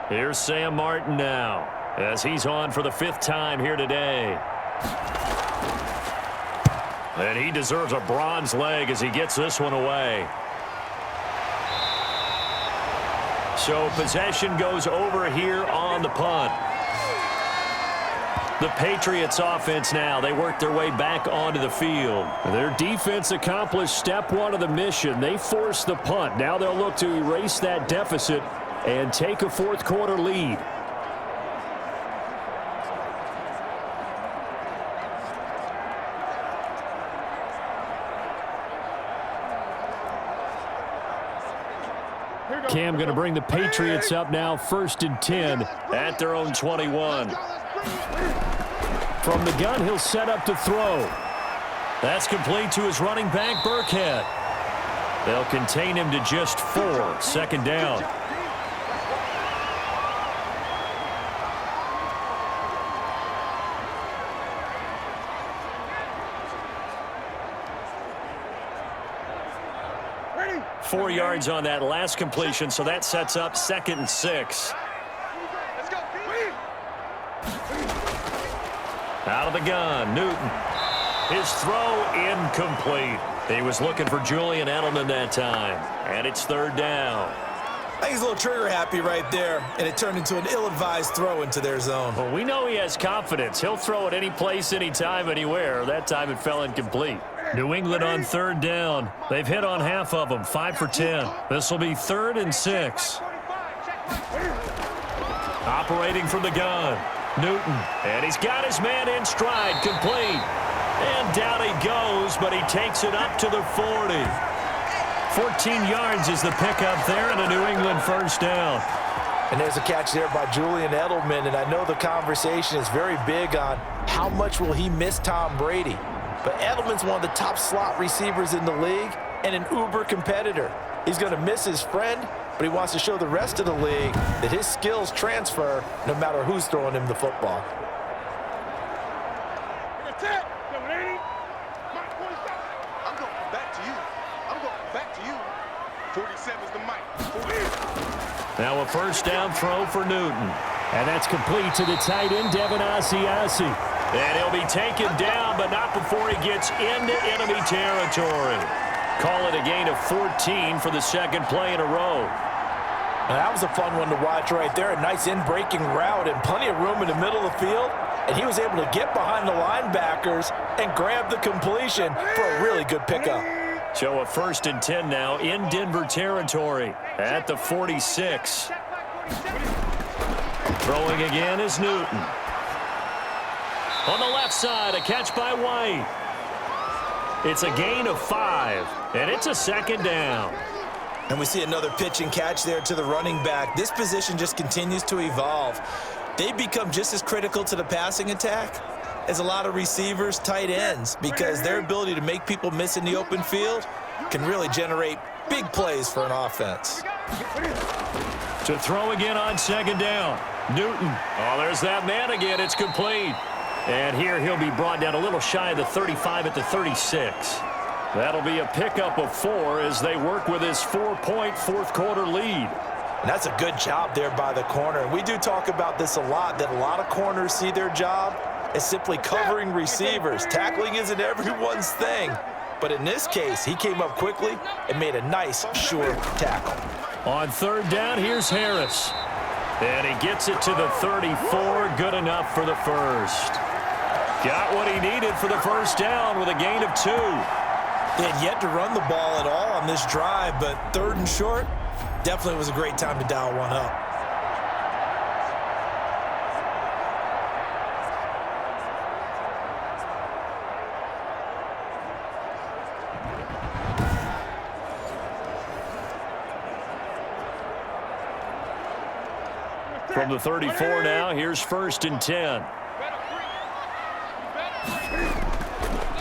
[SPEAKER 2] Here's Sam Martin now as he's on for the 5th time here today. And he deserves a bronze leg as he gets this one away. So possession goes over here on the punt. The Patriots offense now, they work their way back onto the field. Their defense accomplished step 1 of the mission. They forced the punt. Now they'll look to erase that deficit and take a 4th quarter lead. Cam going to bring the Patriots up now 1st and 10 at their own 21. From the gun, he'll set up to throw. That's complete to his running back, Burkhead. They'll contain him to just 4. 2nd down.
[SPEAKER 4] Ready?
[SPEAKER 2] 4 yards on that last completion, so that sets up 2nd and 6.
[SPEAKER 4] Let's go.
[SPEAKER 2] Out of the gun, Newton. His throw incomplete. He was looking for Julian Edelman that time, and it's 3rd down.
[SPEAKER 3] I think he's a little trigger happy right there, and it turned into an ill-advised throw into their zone.
[SPEAKER 5] Well, we know he has confidence. He'll throw it any place, anytime, anywhere. That time it fell incomplete. New England on third down. They've hit on half of them, 5 for 10. This will be 3rd and 6. Operating from the gun, Newton. And he's got his man in stride, complete. And down he goes, but he takes it up to the 40. 14 yards is the pickup there, and a New England first down.
[SPEAKER 3] And there's a catch there by Julian Edelman, and I know the conversation is very big on how much will he miss Tom Brady. But Edelman's one of the top slot receivers in the league and an uber competitor. He's going to miss his friend, but he wants to show the rest of the league that his skills transfer no matter who's throwing him the football.
[SPEAKER 4] I'm going back to you. I'm going back to you. 47's the mic.
[SPEAKER 2] Now a first down throw for Newton. And that's complete to the tight end, Devin Asiasi. And he'll be taken down, but not before he gets into enemy territory. Call it a gain of 14 for the second play in a row.
[SPEAKER 3] Now, that was a fun one to watch right there. A nice in-breaking route and plenty of room in the middle of the field. And he was able to get behind the linebackers and grab the completion for a really good pickup.
[SPEAKER 2] So a 1st and 10 now in Denver territory at the 46. Throwing again is Newton. On the left side, a catch by White. It's a gain of 5, and it's a 2nd down.
[SPEAKER 3] And we see another pitch and catch there to the running back. This position just continues to evolve. They become just as critical to the passing attack as a lot of receivers, tight ends, because their ability to make people miss in the open field can really generate big plays for an offense.
[SPEAKER 2] To throw again on 2nd down. Newton. Oh, there's that man again. It's complete. And here he'll be brought down a little shy of the 35 at the 36. That'll be a pickup of 4 as they work with his 4-point 4th-quarter lead.
[SPEAKER 3] And that's a good job there by the corner. And we do talk about this a lot, that a lot of corners see their job as simply covering receivers. Tackling isn't everyone's thing. But in this case, he came up quickly and made a nice, sure tackle.
[SPEAKER 2] On 3rd down, here's Harris. And he gets it to the 34. Good enough for the first. Got what he needed for the first down with a gain of 2.
[SPEAKER 3] They had yet to run the ball at all on this drive, but 3rd and short, definitely was a great time to dial one up.
[SPEAKER 2] From the 34 now, here's 1st and 10.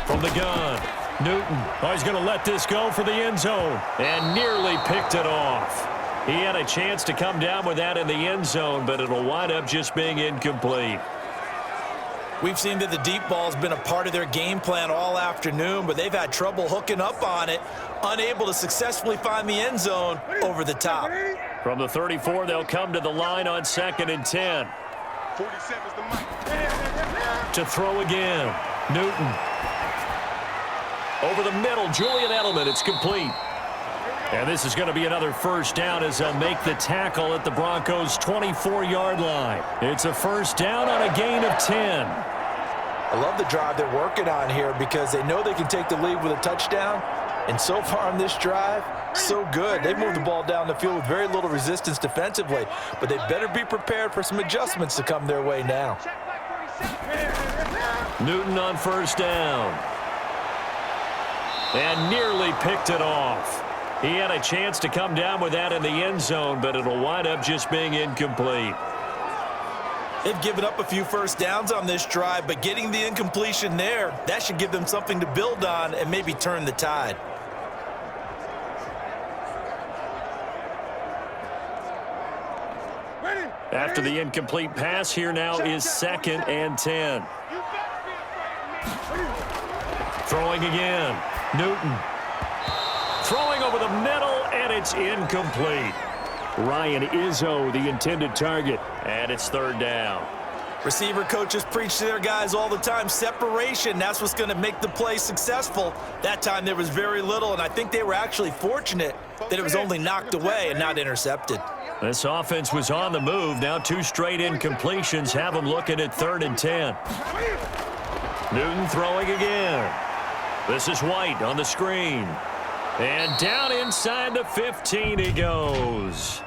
[SPEAKER 2] From the gun, Newton. Oh, he's going to let this go for the end zone and nearly picked it off. He had a chance to come down with that in the end zone, but it'll wind up just being incomplete.
[SPEAKER 3] We've seen that the deep ball's been a part of their game plan all afternoon, but they've had trouble hooking up on it, unable to successfully find the end zone over the top.
[SPEAKER 2] From the 34, they'll come to the line on 2nd and 10.
[SPEAKER 4] 47's the mic.
[SPEAKER 2] To throw again, Newton. Over the middle, Julian Edelman. It's complete. And this is going to be another first down as they'll make the tackle at the Broncos' 24-yard line. It's a first down on a gain of 10.
[SPEAKER 3] I love the drive they're working on here because they know they can take the lead with a touchdown. And so far on this drive, so good. They moved the ball down the field with very little resistance defensively, but they better be prepared for some adjustments to come their way now.
[SPEAKER 2] Newton on first down. And nearly picked it off. He had a chance to come down with that in the end zone, but it'll wind up just being incomplete.
[SPEAKER 3] They've given up a few first downs on this drive, but getting the incompletion there, that should give them something to build on and maybe turn the tide.
[SPEAKER 2] After the incomplete pass, here now is 2nd and 10. Throwing again, Newton. Throwing over the middle, and it's incomplete. Ryan Izzo, the intended target, and it's 3rd down.
[SPEAKER 3] Receiver coaches preach to their guys all the time, separation, that's what's going to make the play successful. That time there was very little, and I think they were actually fortunate that it was only knocked away and not intercepted.
[SPEAKER 2] This offense was on the move. Now 2 straight incompletions have them looking at 3rd and 10. Newton throwing again. This is White on the screen. And down inside the 15 he goes.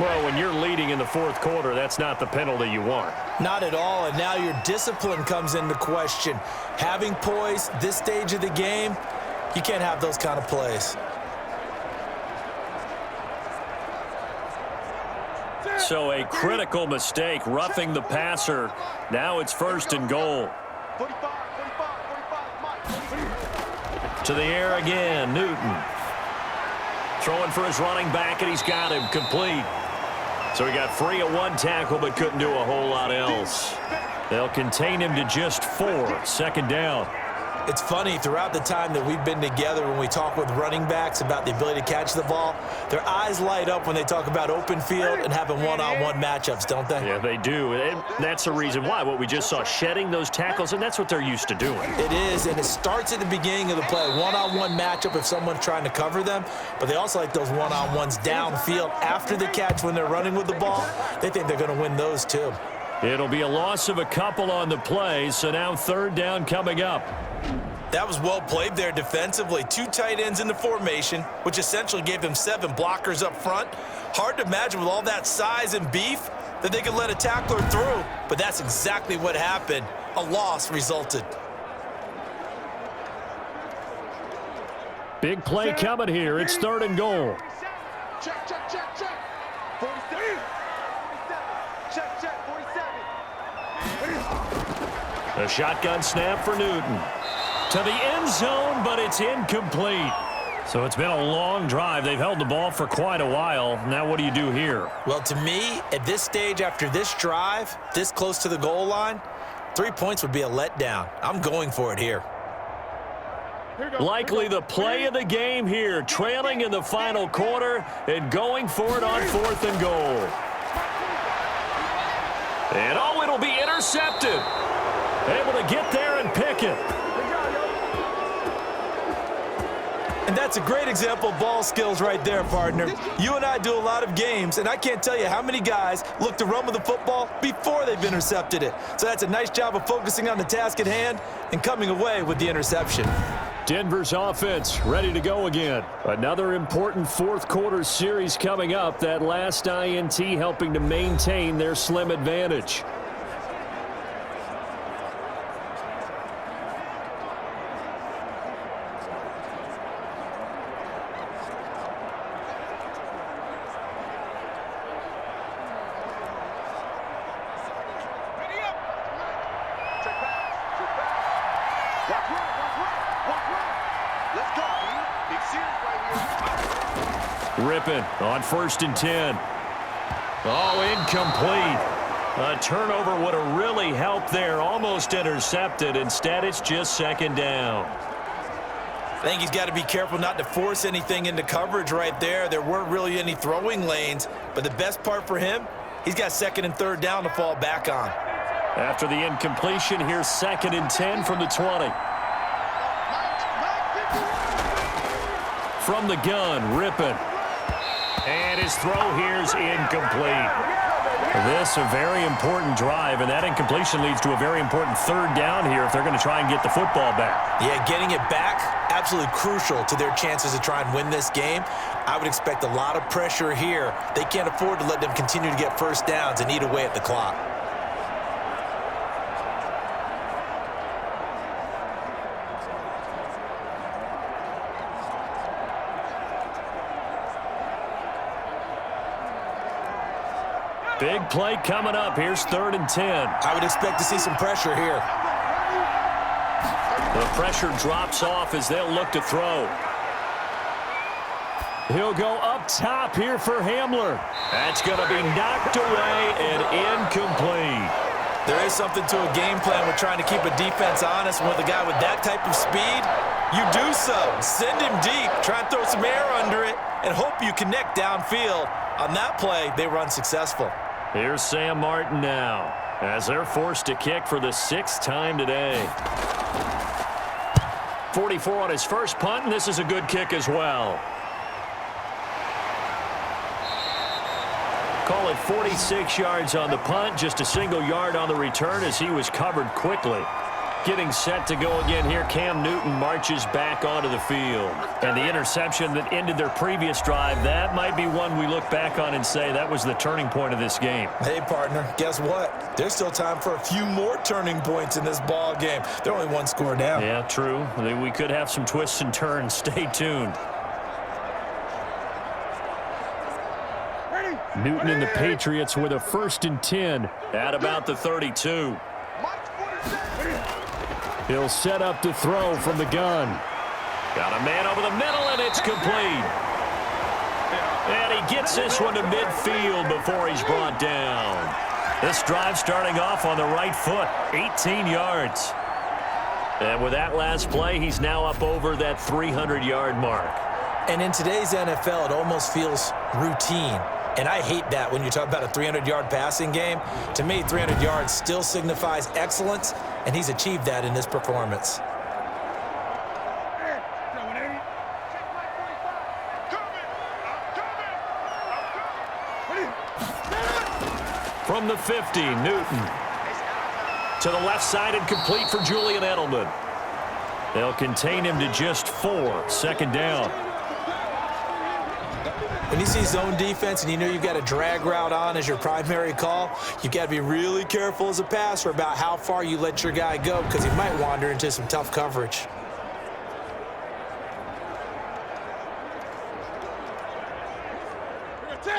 [SPEAKER 2] Well, when you're leading in the 4th quarter, that's not the penalty you want.
[SPEAKER 3] Not at all, and now your discipline comes into question. Having poise this stage of the game, you can't have those kind of plays.
[SPEAKER 2] So a critical mistake, roughing the passer. Now it's 1st and goal.
[SPEAKER 4] 45,
[SPEAKER 2] To the air again, Newton. Throwing for his running back, and he's got him complete. So he got free of 1 tackle, but couldn't do a whole lot else. They'll contain him to just 4. 2nd down.
[SPEAKER 3] It's funny, throughout the time that we've been together, when we talk with running backs about the ability to catch the ball, their eyes light up when they talk about open field and having one-on-one matchups, don't they?
[SPEAKER 2] Yeah, they do. And that's the reason why. What we just saw, shedding those tackles, and that's what they're used to doing.
[SPEAKER 3] It is, and it starts at the beginning of the play. One-on-one matchup if someone's trying to cover them, but they also like those one-on-ones downfield after the catch when they're running with the ball. They think they're going to win those too.
[SPEAKER 2] It'll be a loss of a couple on the play, so now 3rd down coming up.
[SPEAKER 3] That was well played there defensively. 2 tight ends in the formation, which essentially gave them 7 blockers up front. Hard to imagine with all that size and beef that they could let a tackler through, but that's exactly what happened. A loss resulted.
[SPEAKER 2] Big play coming here. It's 3rd and goal.
[SPEAKER 4] check, 47. 47. Check, 47.
[SPEAKER 2] A shotgun snap for Newton. To the end zone, but it's incomplete. So it's been a long drive. They've held the ball for quite a while. Now what do you do here?
[SPEAKER 3] Well, to me, at this stage, after this drive, this close to the goal line, 3 points would be a letdown. I'm going for it here.
[SPEAKER 2] Likely the play of the game here, trailing in the final quarter and going for it on 4th and goal. And it'll be intercepted. Able to get there and pick it.
[SPEAKER 3] And that's a great example of ball skills right there, partner. You and I do a lot of games, and I can't tell you how many guys look to run with the football before they've intercepted it. So that's a nice job of focusing on the task at hand and coming away with the interception.
[SPEAKER 2] Denver's offense ready to go again. Another important 4th quarter series coming up. That last INT helping to maintain their slim advantage. Rippin on 1st and 10. Oh, incomplete. A turnover would have really helped there. Almost intercepted. Instead, it's just 2nd down.
[SPEAKER 3] I think he's got to be careful not to force anything into coverage right there. There weren't really any throwing lanes, but the best part for him, he's got 2nd and 3rd down to fall back on.
[SPEAKER 2] After the incompletion, here's 2nd and 10 from the 20. From the gun, Rippin. And his throw here's incomplete. This a very important drive, and that incompletion leads to a very important 3rd down here if they're going to try and get the football back.
[SPEAKER 3] Yeah, getting it back, absolutely crucial to their chances to try and win this game. I would expect a lot of pressure here. They can't afford to let them continue to get 1st downs and eat away at the clock.
[SPEAKER 2] Big play coming up. Here's 3rd and 10.
[SPEAKER 3] I would expect to see some pressure here.
[SPEAKER 2] The pressure drops off as they'll look to throw. He'll go up top here for Hamler. That's going to be knocked away and incomplete.
[SPEAKER 3] There is something to a game plan with trying to keep a defense honest. And with a guy with that type of speed, you do so. Send him deep, try and throw some air under it, and hope you connect downfield. On that play, they run successful.
[SPEAKER 2] Here's Sam Martin now as they're forced to kick for the 6th time today. 44 on his first punt, and this is a good kick as well. Call it 46 yards on the punt, just a single yard on the return as he was covered quickly. Getting set to go again here, Cam Newton marches back onto the field. And the interception that ended their previous drive, that might be one we look back on and say that was the turning point of this game.
[SPEAKER 3] Hey, partner, guess what? There's still time for a few more turning points in this ball game. They're only one score down.
[SPEAKER 2] Yeah, true. We could have some twists and turns. Stay tuned.
[SPEAKER 5] Newton and the Patriots with a 1st and 10
[SPEAKER 2] at about the 32.
[SPEAKER 5] He'll set up to throw from the gun.
[SPEAKER 2] Got a man over the middle, and it's complete. And he gets this one to midfield before he's brought down. This drive starting off on the right foot, 18 yards. And with that last play, he's now up over that 300-yard mark.
[SPEAKER 3] And in today's NFL, it almost feels routine. And I hate that when you talk about a 300-yard passing game. To me, 300 yards still signifies excellence, and he's achieved that in this performance.
[SPEAKER 2] From the 50, Newton. To the left side and complete for Julian Edelman. They'll contain him to just 4, 2nd down.
[SPEAKER 3] When you see zone defense and you know you've got a drag route on as your primary call, you've got to be really careful as a passer about how far you let your guy go because he might wander into some tough coverage.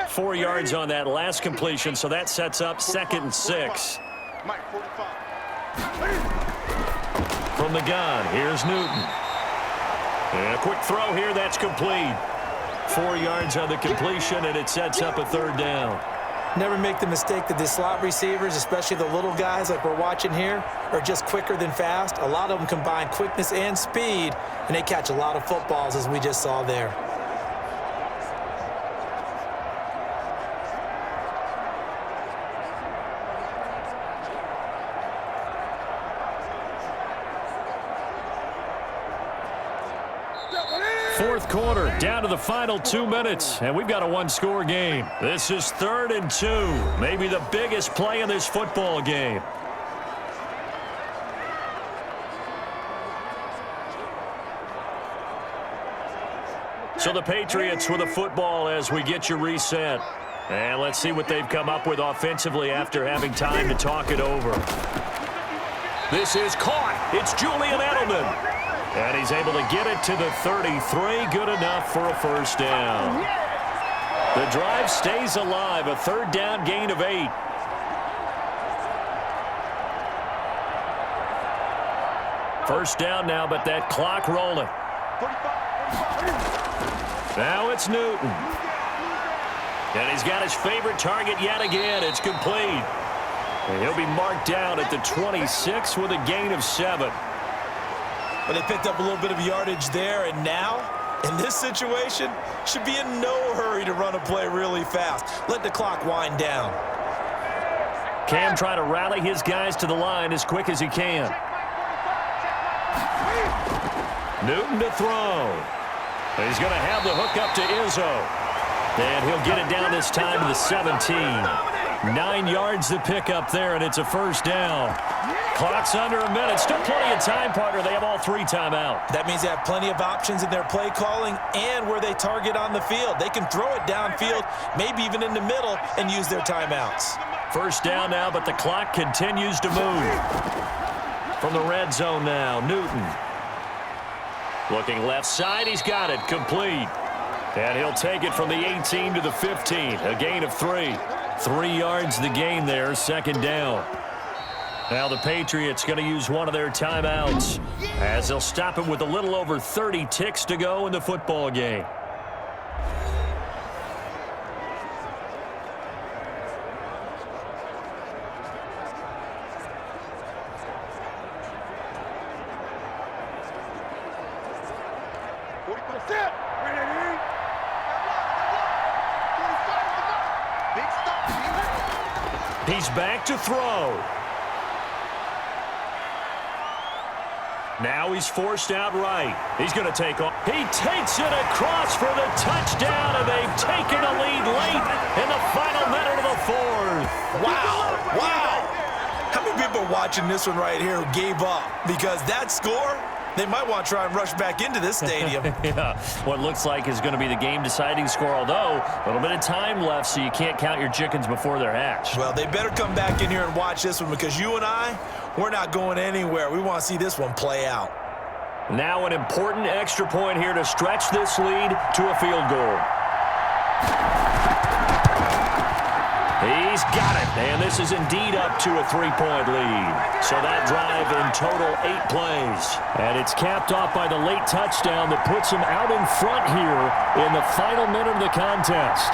[SPEAKER 2] Four yards on that last completion, so that sets up 2nd and 6. From the gun, here's Newton. And a quick throw here, that's complete. 4 yards on the completion, and it sets up a 3rd down.
[SPEAKER 3] Never make the mistake that the slot receivers, especially the little guys like we're watching here, are just quicker than fast. A lot of them combine quickness and speed, and they catch a lot of footballs, as we just saw there.
[SPEAKER 2] Fourth quarter, down to the final 2 minutes, and we've got a one-score game. This is 3rd and 2, maybe the biggest play in this football game. So the Patriots with a football as we get you reset. And let's see what they've come up with offensively after having time to talk it over. This is caught. It's Julian Edelman. And he's able to get it to the 33, good enough for a 1st down. The drive stays alive, a 3rd down gain of 8. First down now, but that clock rolling. Now it's Newton. And he's got his favorite target yet again. It's complete. And he'll be marked down at the 26 with a gain of 7.
[SPEAKER 3] But they picked up a little bit of yardage there, and now, in this situation, should be in no hurry to run a play really fast. Let the clock wind down.
[SPEAKER 2] Cam trying to rally his guys to the line as quick as he can. Newton to throw. He's going to have the hook up to Izzo. And he'll get it down this time to the 17. 9 yards to pick up there, and it's a 1st down. Clock's under a minute. Still plenty of time, partner. They have all 3 timeout.
[SPEAKER 3] That means they have plenty of options in their play calling and where they target on the field. They can throw it downfield, maybe even in the middle, and use their timeouts.
[SPEAKER 2] 1st down now, but the clock continues to move. From the red zone now, Newton. Looking left side, he's got it, complete. And he'll take it from the 18 to the 15, a gain of 3. 3 yards the gain there, 2nd down. Now the Patriots going to use one of their timeouts as they'll stop him with a little over 30 ticks to go in the football game. He's back to throw. Now he's forced out right. He's going to take off. He takes it across for the touchdown, and they've taken a lead late in the final minute of the fourth.
[SPEAKER 3] Wow. Wow. How many people are watching this one right here who gave up? Because that score, they might want to try and rush back into this stadium.
[SPEAKER 2] Yeah, what looks like is going to be the game-deciding score, although a little bit of time left, so you can't count your chickens before they're hatched.
[SPEAKER 3] Well, they better come back in here and watch this one, because you and I, we're not going anywhere. We want to see this one play out.
[SPEAKER 2] Now an important extra point here to stretch this lead to a field goal. He's got it, and this is indeed up to a 3-point lead. So that drive in total 8 plays. And it's capped off by the late touchdown that puts him out in front here in the final minute of the contest.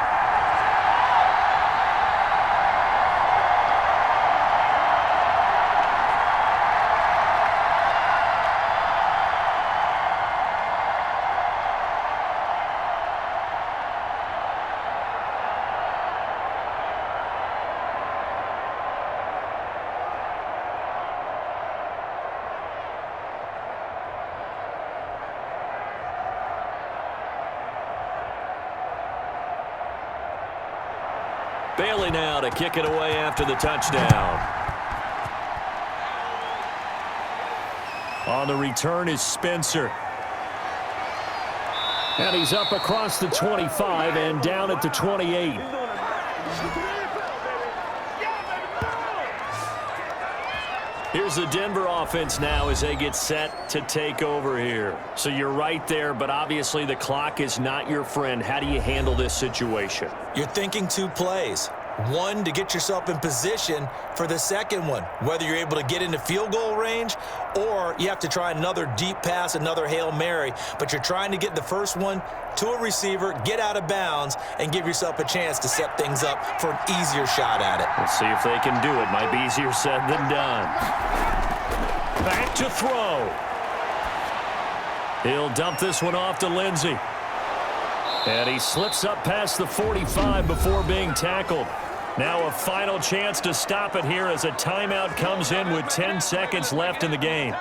[SPEAKER 2] Bailey now to kick it away after the touchdown. On the return is Spencer. And he's up across the 25 and down at the 28. Here's the Denver offense now as they get set to take over here. So you're right there, but obviously the clock is not your friend. How do you handle this situation?
[SPEAKER 3] You're thinking 2 plays. One, to get yourself in position for the second one, whether you're able to get into field goal range or you have to try another deep pass, another Hail Mary, but you're trying to get the first one to a receiver, get out of bounds, and give yourself a chance to set things up for an easier shot at it.
[SPEAKER 2] Let's see if they can do it. Might be easier said than done. Back to throw. He'll dump this one off to Lindsey. And he slips up past the 45 before being tackled. Now a final chance to stop it here as a timeout comes in with 10 seconds left in the game.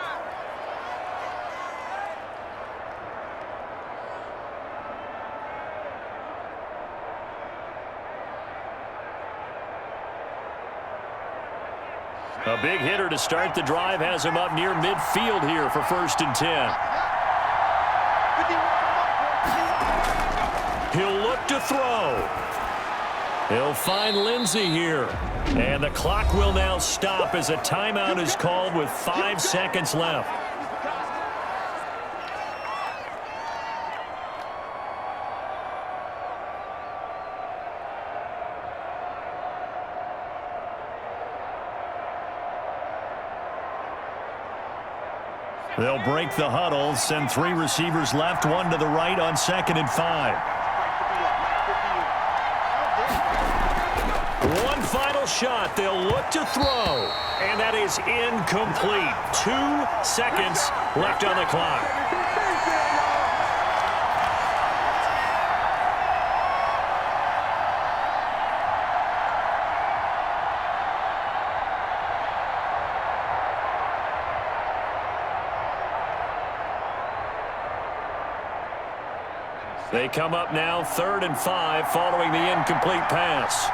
[SPEAKER 2] A big hitter to start the drive has him up near midfield here for 1st and 10. He'll look to throw. He'll find Lindsey here. And the clock will now stop as a timeout is called with 5 seconds left. They'll break the huddle, send 3 receivers left, 1 to the right on 2nd and 5. One final shot. They'll look to throw. And that is incomplete. 2 seconds left on the clock. They come up now 3rd and 5 following the incomplete pass.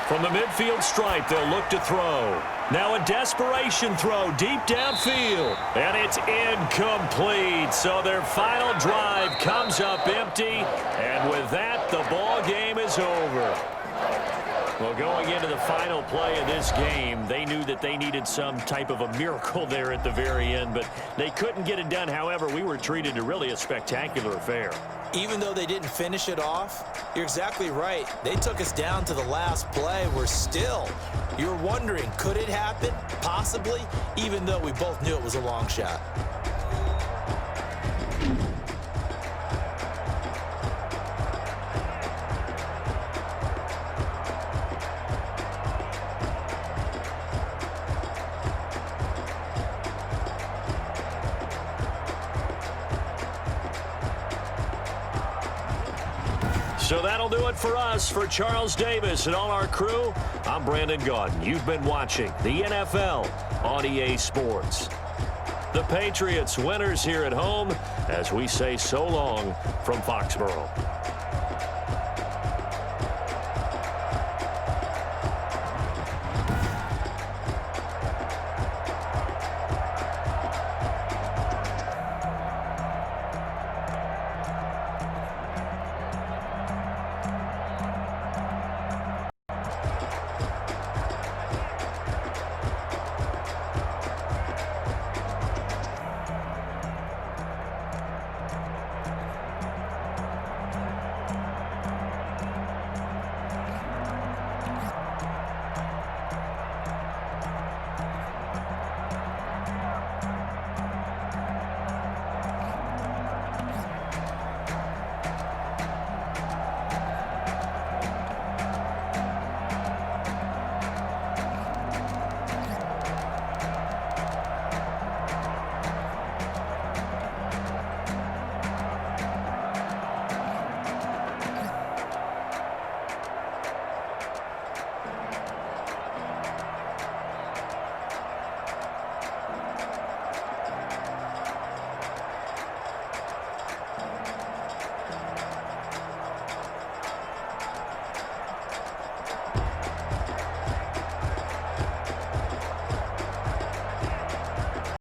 [SPEAKER 2] From the midfield stripe, they'll look to throw. Now a desperation throw deep downfield. And it's incomplete. So their final drive comes up empty. And with that, the ball game is over. Well, going into the final play of this game, they knew that they needed some type of a miracle there at the very end, but they couldn't get it done. However, we were treated to really a spectacular affair.
[SPEAKER 3] Even though they didn't finish it off, you're exactly right. They took us down to the last play. We're still, you're wondering, could it happen? Possibly, even though we both knew it was a long shot.
[SPEAKER 2] So that'll do it for us. For Charles Davis and all our crew, I'm Brandon Gaudin. You've been watching the NFL on EA Sports. The Patriots winners here at home as we say so long from Foxborough.